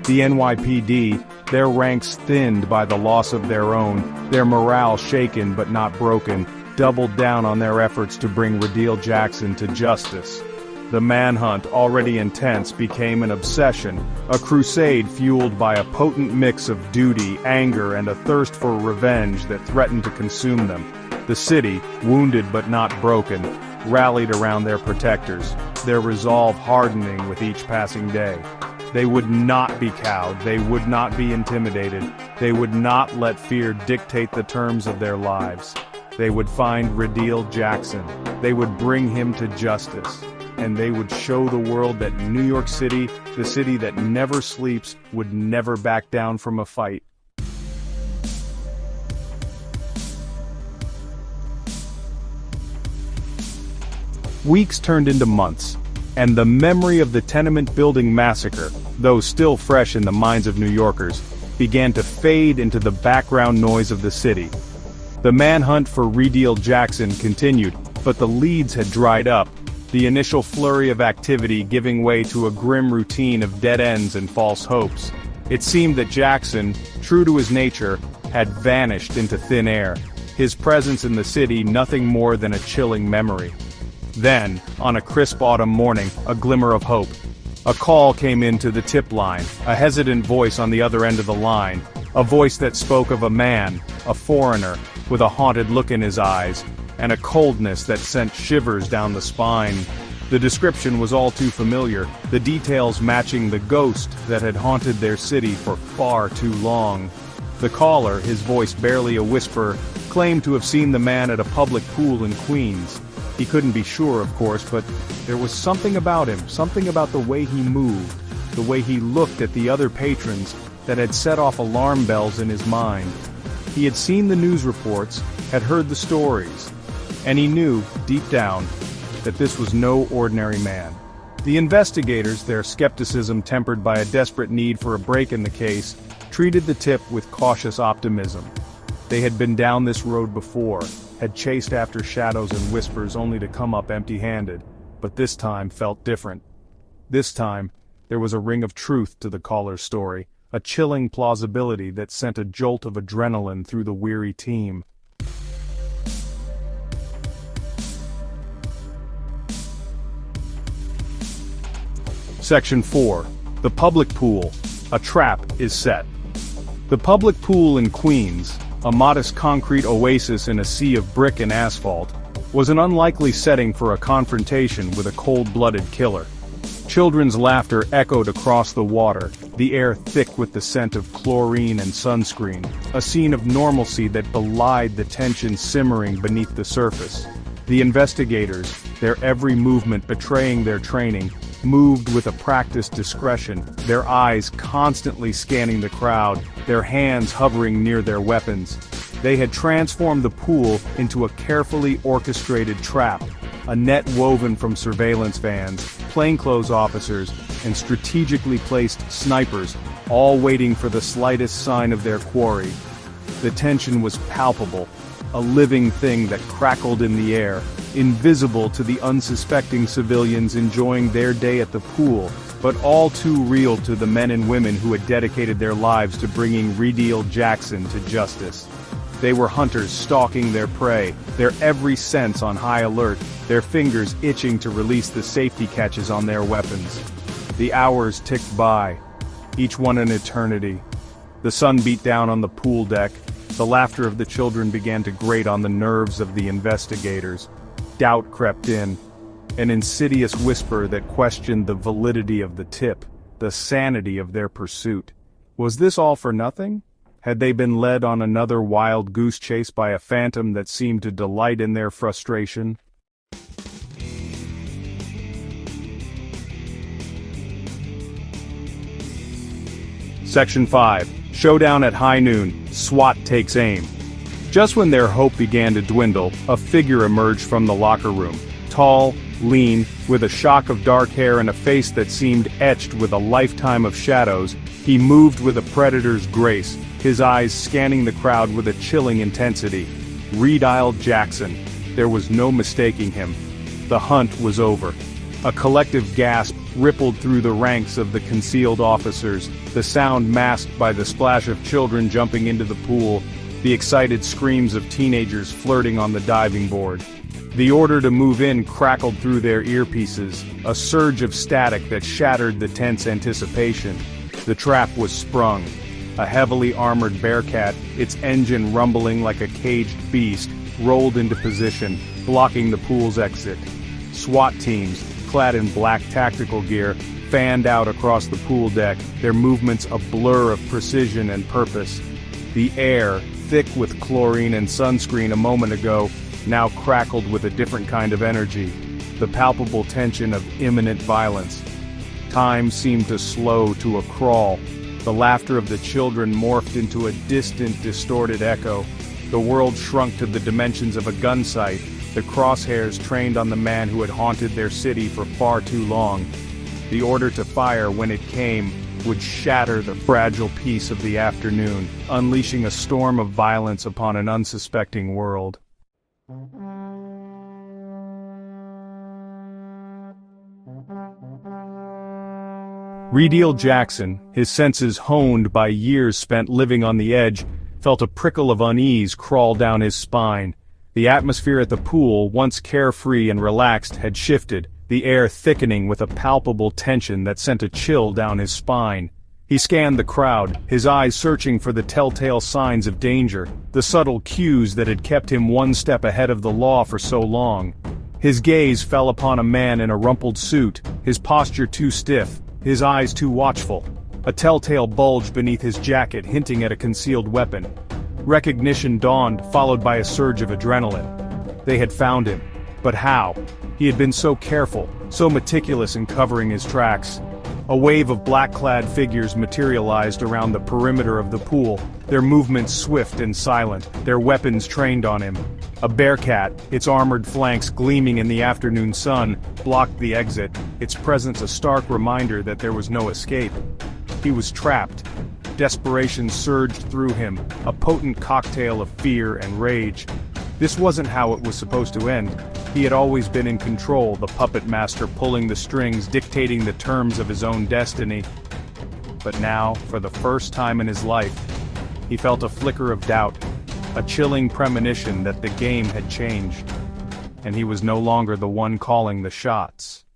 The NYPD, their ranks thinned by the loss of their own, their morale shaken but not broken, doubled down on their efforts to bring Riddell Jackson to justice. The manhunt, already intense, became an obsession, a crusade fueled by a potent mix of duty, anger, and a thirst for revenge that threatened to consume them. The city, wounded but not broken, rallied around their protectors, their resolve hardening with each passing day. They would not be cowed, they would not be intimidated, they would not let fear dictate the terms of their lives. They would find Riddell Jackson, they would bring him to justice, and they would show the world that New York City, the city that never sleeps, would never back down from a fight. Weeks turned into months, and the memory of the tenement building massacre, though still fresh in the minds of New Yorkers, began to fade into the background noise of the city. The manhunt for Riddell Jackson continued, but the leads had dried up, the initial flurry of activity giving way to a grim routine of dead ends and false hopes. It seemed that Jackson, true to his nature, had vanished into thin air, his presence in the city nothing more than a chilling memory. Then, on a crisp autumn morning, a glimmer of hope. A call came into the tip line, a hesitant voice on the other end of the line, a voice that spoke of a man, a foreigner, with a haunted look in his eyes, and a coldness that sent shivers down the spine. The description was all too familiar, the details matching the ghost that had haunted their city for far too long. The caller, his voice barely a whisper, claimed to have seen the man at a public pool in Queens. He couldn't be sure, of course, but there was something about him, something about the way he moved, the way he looked at the other patrons, that had set off alarm bells in his mind. He had seen the news reports, had heard the stories, and he knew, deep down, that this was no ordinary man. The investigators, their skepticism tempered by a desperate need for a break in the case, treated the tip with cautious optimism. They had been down this road before, had chased after shadows and whispers only to come up empty-handed, but this time felt different. This time, there was a ring of truth to the caller's story, a chilling plausibility that sent a jolt of adrenaline through the weary team. Section 4. The public pool. A trap is set. The public pool in Queens, a modest concrete oasis in a sea of brick and asphalt, was an unlikely setting for a confrontation with a cold-blooded killer. Children's laughter echoed across the water, the air thick with the scent of chlorine and sunscreen, a scene of normalcy that belied the tension simmering beneath the surface. The investigators, their every movement betraying their training, moved with a practiced discretion, their eyes constantly scanning the crowd, their hands hovering near their weapons. They had transformed the pool into a carefully orchestrated trap, a net woven from surveillance vans, plainclothes officers, and strategically placed snipers, all waiting for the slightest sign of their quarry. The tension was palpable, a living thing that crackled in the air, invisible to the unsuspecting civilians enjoying their day at the pool, but all too real to the men and women who had dedicated their lives to bringing Invideo Jackson to justice. They were hunters stalking their prey, their every sense on high alert, their fingers itching to release the safety catches on their weapons. The hours ticked by, each one an eternity. The sun beat down on the pool deck, the laughter of the children began to grate on the nerves of the investigators. Doubt crept in, an insidious whisper that questioned the validity of the tip, the sanity of their pursuit. Was this all for nothing? Had they been led on another wild goose chase by a phantom that seemed to delight in their frustration? Section 5. Showdown at high noon. SWAT takes aim. Just when their hope began to dwindle, a figure emerged from the locker room. Tall, lean, with a shock of dark hair and a face that seemed etched with a lifetime of shadows, he moved with a predator's grace, his eyes scanning the crowd with a chilling intensity. Invideo Jackson. There was no mistaking him. The hunt was over. A collective gasp rippled through the ranks of the concealed officers, the sound masked by the splash of children jumping into the pool, the excited screams of teenagers flirting on the diving board. The order to move in crackled through their earpieces, a surge of static that shattered the tense anticipation. The trap was sprung. A heavily armored Bearcat, its engine rumbling like a caged beast, rolled into position, blocking the pool's exit. SWAT teams, clad in black tactical gear, fanned out across the pool deck, their movements a blur of precision and purpose. The air, thick with chlorine and sunscreen a moment ago, now crackled with a different kind of energy, the palpable tension of imminent violence. Time seemed to slow to a crawl. The laughter of the children morphed into a distant, distorted echo. The world shrunk to the dimensions of a gun sight, the crosshairs trained on the man who had haunted their city for far too long. The order to fire, when it came, would shatter the fragile peace of the afternoon, unleashing a storm of violence upon an unsuspecting world. Invideo Jackson, his senses honed by years spent living on the edge, felt a prickle of unease crawl down his spine. The atmosphere at the pool, once carefree and relaxed, had shifted, the air thickening with a palpable tension that sent a chill down his spine. He scanned the crowd, his eyes searching for the telltale signs of danger, the subtle cues that had kept him one step ahead of the law for so long. His gaze fell upon a man in a rumpled suit, his posture too stiff, his eyes too watchful, a telltale bulge beneath his jacket hinting at a concealed weapon. Recognition dawned, followed by a surge of adrenaline. They had found him. But how? He had been so careful, so meticulous in covering his tracks. A wave of black-clad figures materialized around the perimeter of the pool, their movements swift and silent, their weapons trained on him. A bearcat, its armored flanks gleaming in the afternoon sun, blocked the exit, its presence a stark reminder that there was no escape. He was trapped. Desperation surged through him, a potent cocktail of fear and rage. This wasn't how it was supposed to end. He had always been in control, the puppet master pulling the strings, dictating the terms of his own destiny. But now, for the first time in his life, he felt a flicker of doubt, a chilling premonition that the game had changed, and he was no longer the one calling the shots.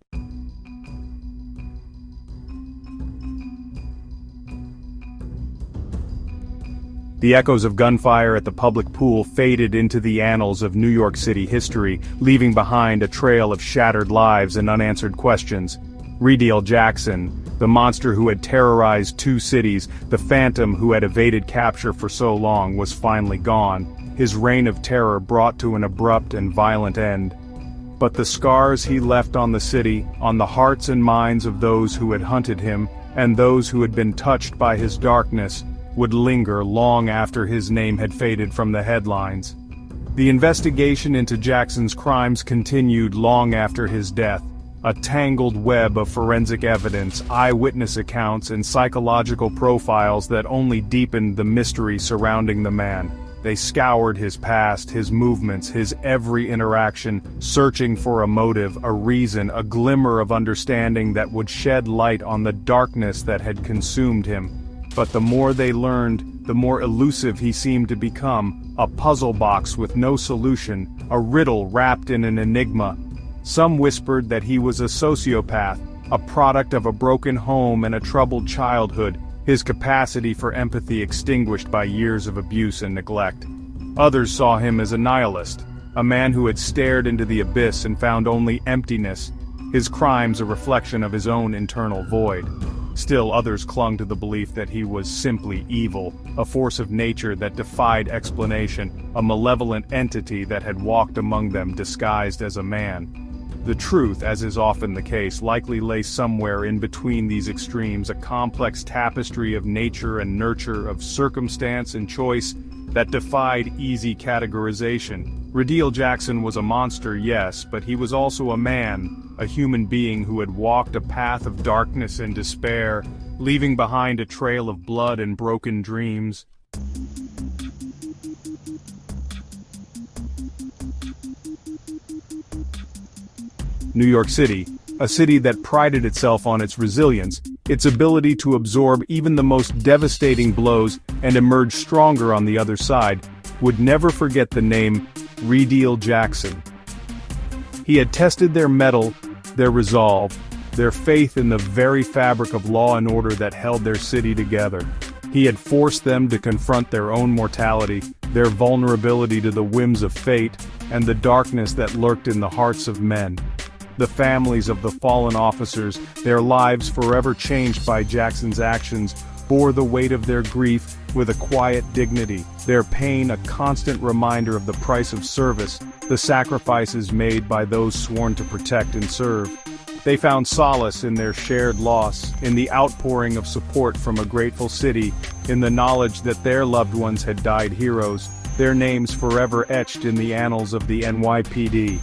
The echoes of gunfire at the public pool faded into the annals of New York City history, leaving behind a trail of shattered lives and unanswered questions. Rideel Jackson, the monster who had terrorized two cities, the phantom who had evaded capture for so long, was finally gone, his reign of terror brought to an abrupt and violent end. But the scars he left on the city, on the hearts and minds of those who had hunted him, and those who had been touched by his darkness, would linger long after his name had faded from the headlines. The investigation into Jackson's crimes continued long after his death, a tangled web of forensic evidence, eyewitness accounts, and psychological profiles that only deepened the mystery surrounding the man. They scoured his past, his movements, his every interaction, searching for a motive, a reason, a glimmer of understanding that would shed light on the darkness that had consumed him. But the more they learned, the more elusive he seemed to become, a puzzle box with no solution, a riddle wrapped in an enigma. Some whispered that he was a sociopath, a product of a broken home and a troubled childhood, his capacity for empathy extinguished by years of abuse and neglect. Others saw him as a nihilist, a man who had stared into the abyss and found only emptiness, his crimes a reflection of his own internal void. Still others clung to the belief that he was simply evil, a force of nature that defied explanation, a malevolent entity that had walked among them disguised as a man. The truth, as is often the case, likely lay somewhere in between these extremes, a complex tapestry of nature and nurture, of circumstance and choice, that defied easy categorization. Rideel Jackson was a monster, yes, but he was also a man, a human being who had walked a path of darkness and despair, leaving behind a trail of blood and broken dreams. New York City, a city that prided itself on its resilience, its ability to absorb even the most devastating blows and emerge stronger on the other side, would never forget the name Rideel Jackson. He had tested their mettle, their resolve, their faith in the very fabric of law and order that held their city together. He had forced them to confront their own mortality, their vulnerability to the whims of fate, and the darkness that lurked in the hearts of men. The families of the fallen officers, their lives forever changed by Jackson's actions, bore the weight of their grief with a quiet dignity, their pain a constant reminder of the price of service, the sacrifices made by those sworn to protect and serve. They found solace in their shared loss, in the outpouring of support from a grateful city, in the knowledge that their loved ones had died heroes, their names forever etched in the annals of the NYPD.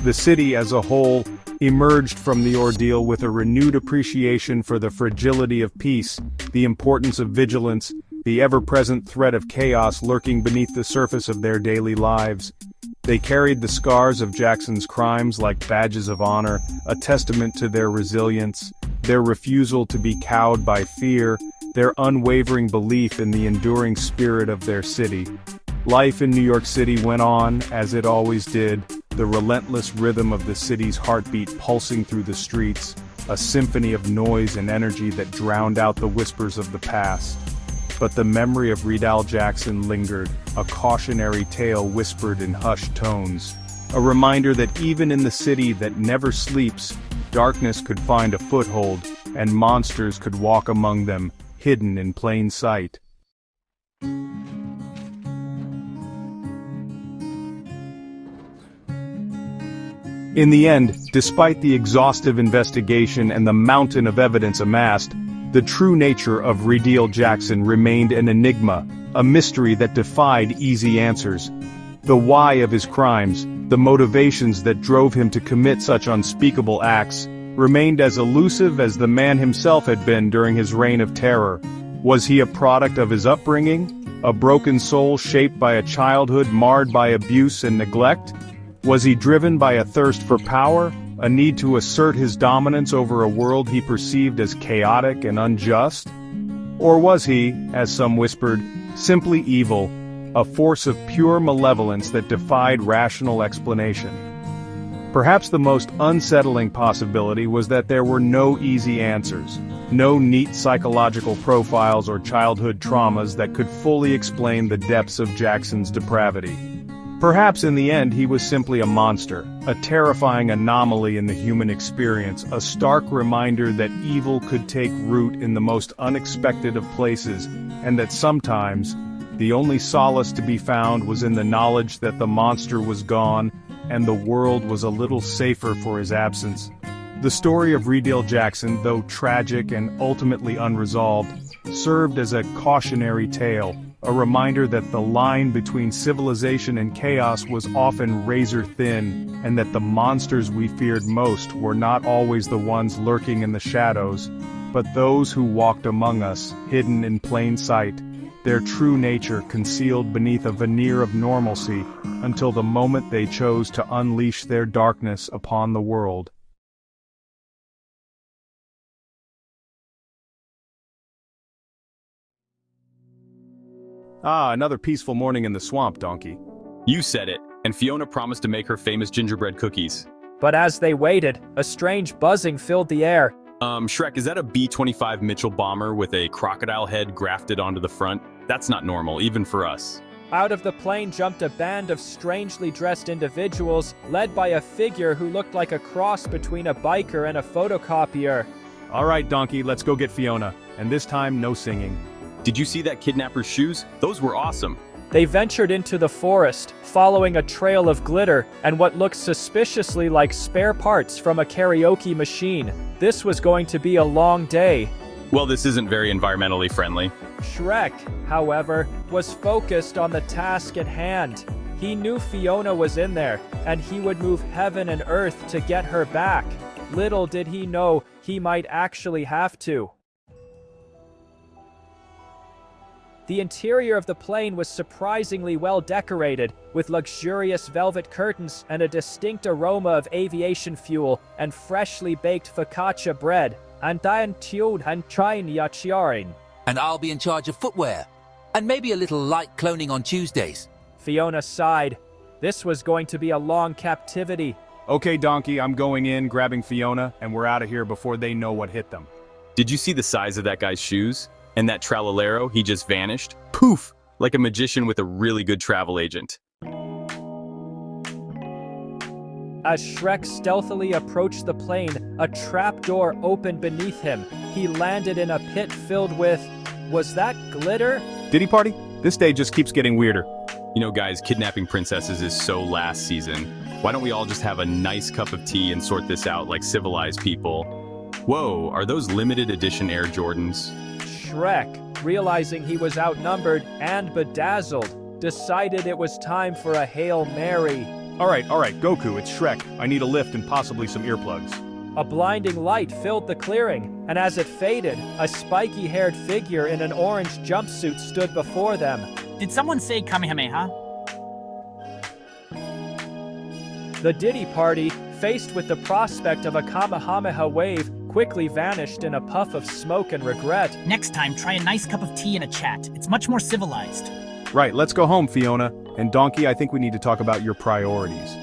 The city as a whole emerged from the ordeal with a renewed appreciation for the fragility of peace, the importance of vigilance, the ever-present threat of chaos lurking beneath the surface of their daily lives. They carried the scars of Jackson's crimes like badges of honor, a testament to their resilience, their refusal to be cowed by fear, their unwavering belief in the enduring spirit of their city. Life in New York City went on, as it always did, the relentless rhythm of the city's heartbeat pulsing through the streets, a symphony of noise and energy that drowned out the whispers of the past. But the memory of Rideel Jackson lingered, a cautionary tale whispered in hushed tones, a reminder that even in the city that never sleeps, darkness could find a foothold, and monsters could walk among them, hidden in plain sight. In the end, despite the exhaustive investigation and the mountain of evidence amassed, the true nature of Riedel Jackson remained an enigma, a mystery that defied easy answers. The why of his crimes, the motivations that drove him to commit such unspeakable acts, remained as elusive as the man himself had been during his reign of terror. Was he a product of his upbringing? A broken soul shaped by a childhood marred by abuse and neglect? Was he driven by a thirst for power, a need to assert his dominance over a world he perceived as chaotic and unjust? Or was he, as some whispered, simply evil, a force of pure malevolence that defied rational explanation? Perhaps the most unsettling possibility was that there were no easy answers, no neat psychological profiles or childhood traumas that could fully explain the depths of Jackson's depravity. Perhaps in the end he was simply a monster, a terrifying anomaly in the human experience, a stark reminder that evil could take root in the most unexpected of places, and that sometimes, the only solace to be found was in the knowledge that the monster was gone, and the world was a little safer for his absence. The story of Riedel Jackson, though tragic and ultimately unresolved, served as a cautionary tale, a reminder that the line between civilization and chaos was often razor-thin, and that the monsters we feared most were not always the ones lurking in the shadows, but those who walked among us, hidden in plain sight, their true nature concealed beneath a veneer of normalcy, until the moment they chose to unleash their darkness upon the world. Ah, another peaceful morning in the swamp, Donkey. You said it, and Fiona promised to make her famous gingerbread cookies. But as they waited, a strange buzzing filled the air. Shrek, is that a B-25 Mitchell bomber with a crocodile head grafted onto the front? That's not normal, even for us. Out of the plane jumped a band of strangely dressed individuals, led by a figure who looked like a cross between a biker and a photocopier. All right, Donkey, let's go get Fiona, and this time no singing. Did you see that kidnapper's shoes? Those were awesome. They ventured into the forest, following a trail of glitter and what looked suspiciously like spare parts from a karaoke machine. This was going to be a long day. Well, this isn't very environmentally friendly. Shrek, however, was focused on the task at hand. He knew Fiona was in there, and he would move heaven and earth to get her back. Little did he know he might actually have to. The interior of the plane was surprisingly well decorated, with luxurious velvet curtains and a distinct aroma of aviation fuel and freshly baked focaccia bread. And I'll be in charge of footwear, and maybe a little light cloning on Tuesdays. Fiona sighed. This was going to be a long captivity. Okay, Donkey, I'm going in, grabbing Fiona, and we're out of here before they know what hit them. Did you see the size of that guy's shoes? And that tralalero, he just vanished. Poof! Like a magician with a really good travel agent. As Shrek stealthily approached the plane, a trapdoor opened beneath him. He landed in a pit filled with... was that glitter? Diddy party? This day just keeps getting weirder. You know, guys, kidnapping princesses is so last season. Why don't we all just have a nice cup of tea and sort this out like civilized people? Whoa, are those limited edition Air Jordans? Shrek, realizing he was outnumbered and bedazzled, decided it was time for a Hail Mary. All right, Goku, it's Shrek. I need a lift and possibly some earplugs. A blinding light filled the clearing, and as it faded, a spiky-haired figure in an orange jumpsuit stood before them. Did someone say Kamehameha? The Diddy party, faced with the prospect of a Kamehameha wave, quickly vanished in a puff of smoke and regret. Next time, try a nice cup of tea and a chat. It's much more civilized. Right, let's go home, Fiona. And Donkey, I think we need to talk about your priorities.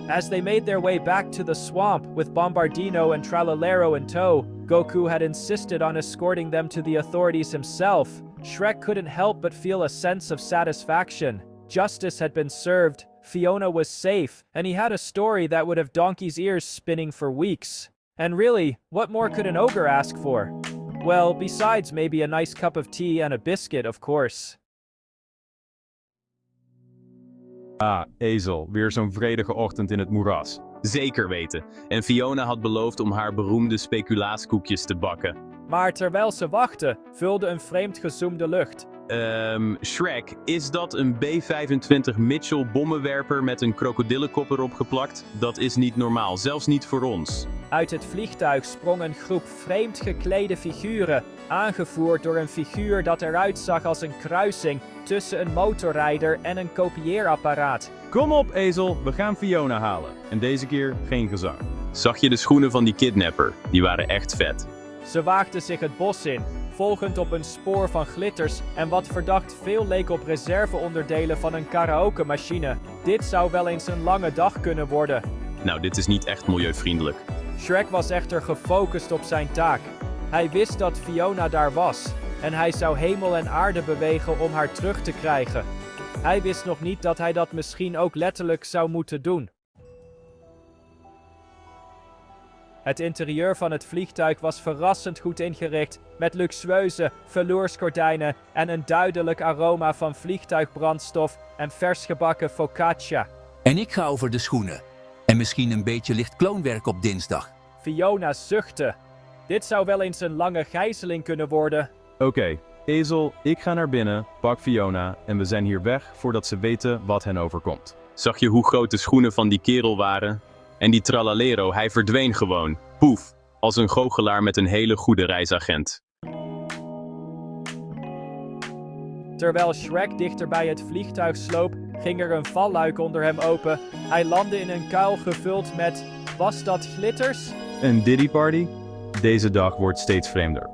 As they made their way back to the swamp with Bombardino and Tralalero in tow, Goku had insisted on escorting them to the authorities himself. Shrek couldn't help but feel a sense of satisfaction. Justice had been served, Fiona was safe, and he had a story that would have Donkey's ears spinning for weeks. And really, what more could an ogre ask for? Well, besides maybe a nice cup of tea and a biscuit, of course. Ah, ezel, weer zo'n vredige ochtend in het moeras. Zeker weten. En Fiona had beloofd om haar beroemde speculaaskoekjes te bakken. Maar terwijl ze wachten, vulde een vreemd gezoem de lucht. Shrek, is dat een B-25 Mitchell bommenwerper met een krokodillenkop erop geplakt? Dat is niet normaal, zelfs niet voor ons. Uit het vliegtuig sprong een groep vreemd geklede figuren, aangevoerd door een figuur dat eruit zag als een kruising tussen een motorrijder en een kopieerapparaat. Kom op, ezel, we gaan Fiona halen. En deze keer geen gezang. Zag je de schoenen van die kidnapper? Die waren echt vet. Ze waagden zich het bos in, volgend op een spoor van glitters en wat verdacht veel leek op reserveonderdelen van een karaoke-machine. Dit zou wel eens een lange dag kunnen worden. Nou, dit is niet echt milieuvriendelijk. Shrek was echter gefocust op zijn taak. Hij wist dat Fiona daar was en hij zou hemel en aarde bewegen om haar terug te krijgen. Hij wist nog niet dat hij dat misschien ook letterlijk zou moeten doen. Het interieur van het vliegtuig was verrassend goed ingericht, met luxueuze veloursgordijnen en een duidelijk aroma van vliegtuigbrandstof en versgebakken focaccia. En ik ga over de schoenen. En misschien een beetje licht kloonwerk op dinsdag. Fiona zuchtte. Dit zou wel eens een lange gijzeling kunnen worden. Oké, ezel, ik ga naar binnen, pak Fiona en we zijn hier weg voordat ze weten wat hen overkomt. Zag je hoe groot de schoenen van die kerel waren? En die tralalero, hij verdween gewoon. Poef, als een goochelaar met een hele goede reisagent. Terwijl Shrek dichter bij het vliegtuig sloop, ging er een valluik onder hem open. Hij landde in een kuil gevuld met... Was dat glitters? Een Diddy Party? Deze dag wordt steeds vreemder.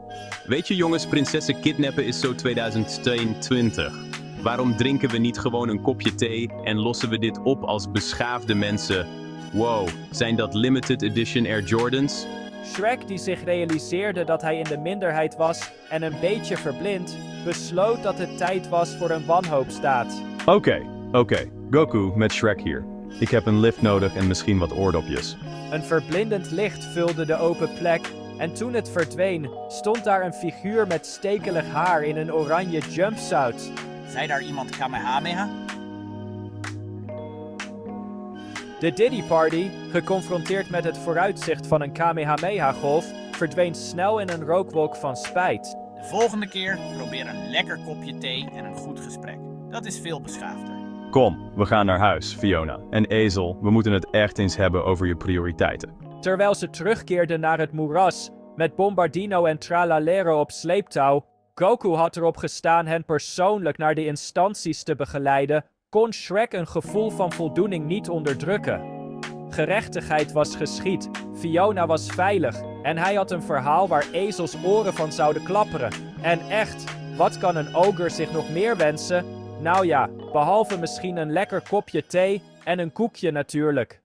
Weet je jongens, prinsessen kidnappen is zo 2022. Waarom drinken we niet gewoon een kopje thee en lossen we dit op als beschaafde mensen? Wow, zijn dat limited edition Air Jordans? Shrek, die zich realiseerde dat hij in de minderheid was en een beetje verblind, besloot dat het tijd was voor een wanhoopsdaad. Oké, Goku met Shrek hier. Ik heb een lift nodig en misschien wat oordopjes. Een verblindend licht vulde de open plek en toen het verdween, stond daar een figuur met stekelig haar in een oranje jumpsuit. Zei daar iemand Kamehameha? De Diddy Party, geconfronteerd met het vooruitzicht van een Kamehameha-golf, verdween snel in een rookwolk van spijt. De volgende keer probeer een lekker kopje thee en een goed gesprek. Dat is veel beschaafder. Kom, we gaan naar huis, Fiona. En ezel, we moeten het echt eens hebben over je prioriteiten. Terwijl ze terugkeerden naar het moeras, met Bombardino en Tralalero op sleeptouw, Goku had erop gestaan hen persoonlijk naar de instanties te begeleiden, kon Shrek een gevoel van voldoening niet onderdrukken. Gerechtigheid was geschied, Fiona was veilig en hij had een verhaal waar ezels oren van zouden klapperen. En echt, wat kan een ogre zich nog meer wensen? Nou ja, behalve misschien een lekker kopje thee en een koekje natuurlijk.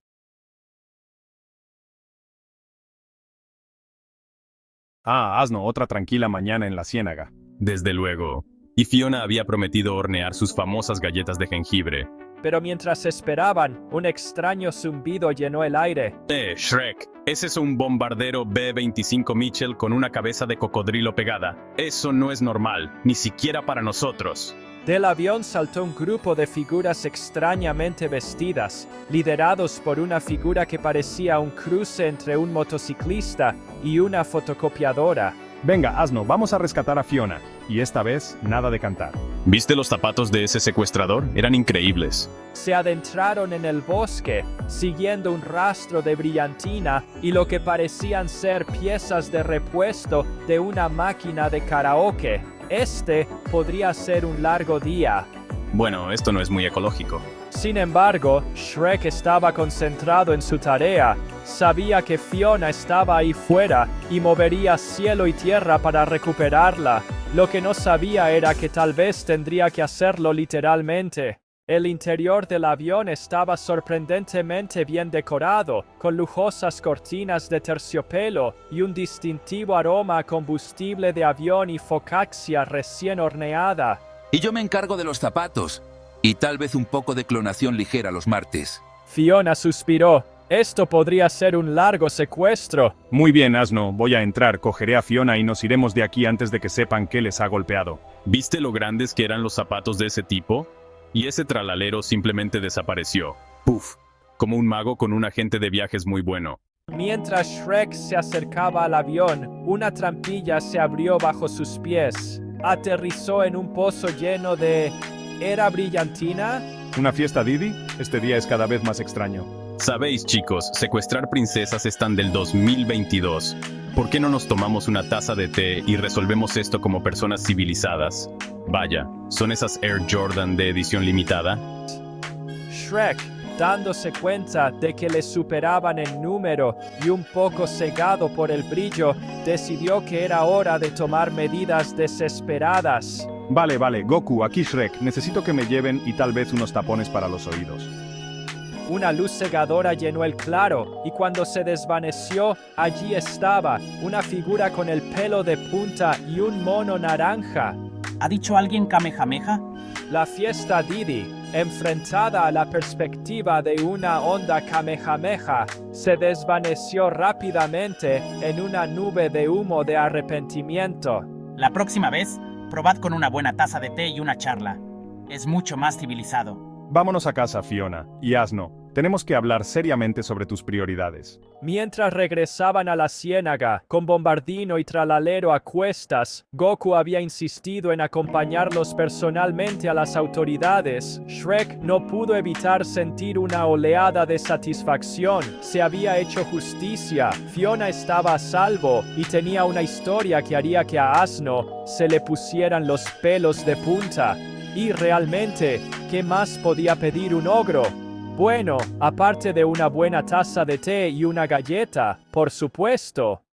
Hazno otra tranquila mañana en la ciénaga. Desde luego. Y Fiona había prometido hornear sus famosas galletas de jengibre. Pero mientras esperaban, un extraño zumbido llenó el aire. Shrek, ese es un bombardero B-25 Mitchell con una cabeza de cocodrilo pegada. Eso no es normal, ni siquiera para nosotros. Del avión saltó un grupo de figuras extrañamente vestidas, liderados por una figura que parecía un cruce entre un motociclista y una fotocopiadora. Venga, Asno, vamos a rescatar a Fiona. Y esta vez, nada de cantar. ¿Viste los zapatos de ese secuestrador? Eran increíbles. Se adentraron en el bosque, siguiendo un rastro de brillantina y lo que parecían ser piezas de repuesto de una máquina de karaoke. Este podría ser un largo día. Bueno, esto no es muy ecológico. Sin embargo, Shrek estaba concentrado en su tarea. Sabía que Fiona estaba ahí fuera y movería cielo y tierra para recuperarla. Lo que no sabía era que tal vez tendría que hacerlo literalmente. El interior del avión estaba sorprendentemente bien decorado, con lujosas cortinas de terciopelo y un distintivo aroma a combustible de avión y focaccia recién horneada. Y yo me encargo de los zapatos. Y tal vez un poco de clonación ligera los martes. Fiona suspiró. Esto podría ser un largo secuestro. Muy bien, Asno, voy a entrar, cogeré a Fiona y nos iremos de aquí antes de que sepan que les ha golpeado. ¿Viste lo grandes que eran los zapatos de ese tipo? Y ese tralalero simplemente desapareció. Puf. como un mago con un agente de viajes muy bueno. Mientras Shrek se acercaba al avión, una trampilla se abrió bajo sus pies. Aterrizó en un pozo lleno de... ¿Era brillantina? ¿Una fiesta Didi? Este día es cada vez más extraño. Sabéis, chicos, secuestrar princesas están del 2022. ¿Por qué no nos tomamos una taza de té y resolvemos esto como personas civilizadas? Vaya, ¿son esas Air Jordan de edición limitada? Shrek, dándose cuenta de que le superaban en número y un poco cegado por el brillo, decidió que era hora de tomar medidas desesperadas. Vale, Goku, aquí Shrek, necesito que me lleven y tal vez unos tapones para los oídos. Una luz cegadora llenó el claro, y cuando se desvaneció, allí estaba, una figura con el pelo de punta y un mono naranja. ¿Ha dicho alguien Kamehameha? La fiesta Didi, enfrentada a la perspectiva de una onda Kamehameha, se desvaneció rápidamente en una nube de humo de arrepentimiento. La próxima vez, probad con una buena taza de té y una charla. Es mucho más civilizado. Vámonos a casa, Fiona. Y Asno, tenemos que hablar seriamente sobre tus prioridades. Mientras regresaban a la ciénaga, con Bombardino y Tralalero a cuestas, Goku había insistido en acompañarlos personalmente a las autoridades. Shrek no pudo evitar sentir una oleada de satisfacción. Se había hecho justicia, Fiona estaba a salvo y tenía una historia que haría que a Asno se le pusieran los pelos de punta. Y realmente, ¿qué más podía pedir un ogro? Bueno, aparte de una buena taza de té y una galleta, por supuesto.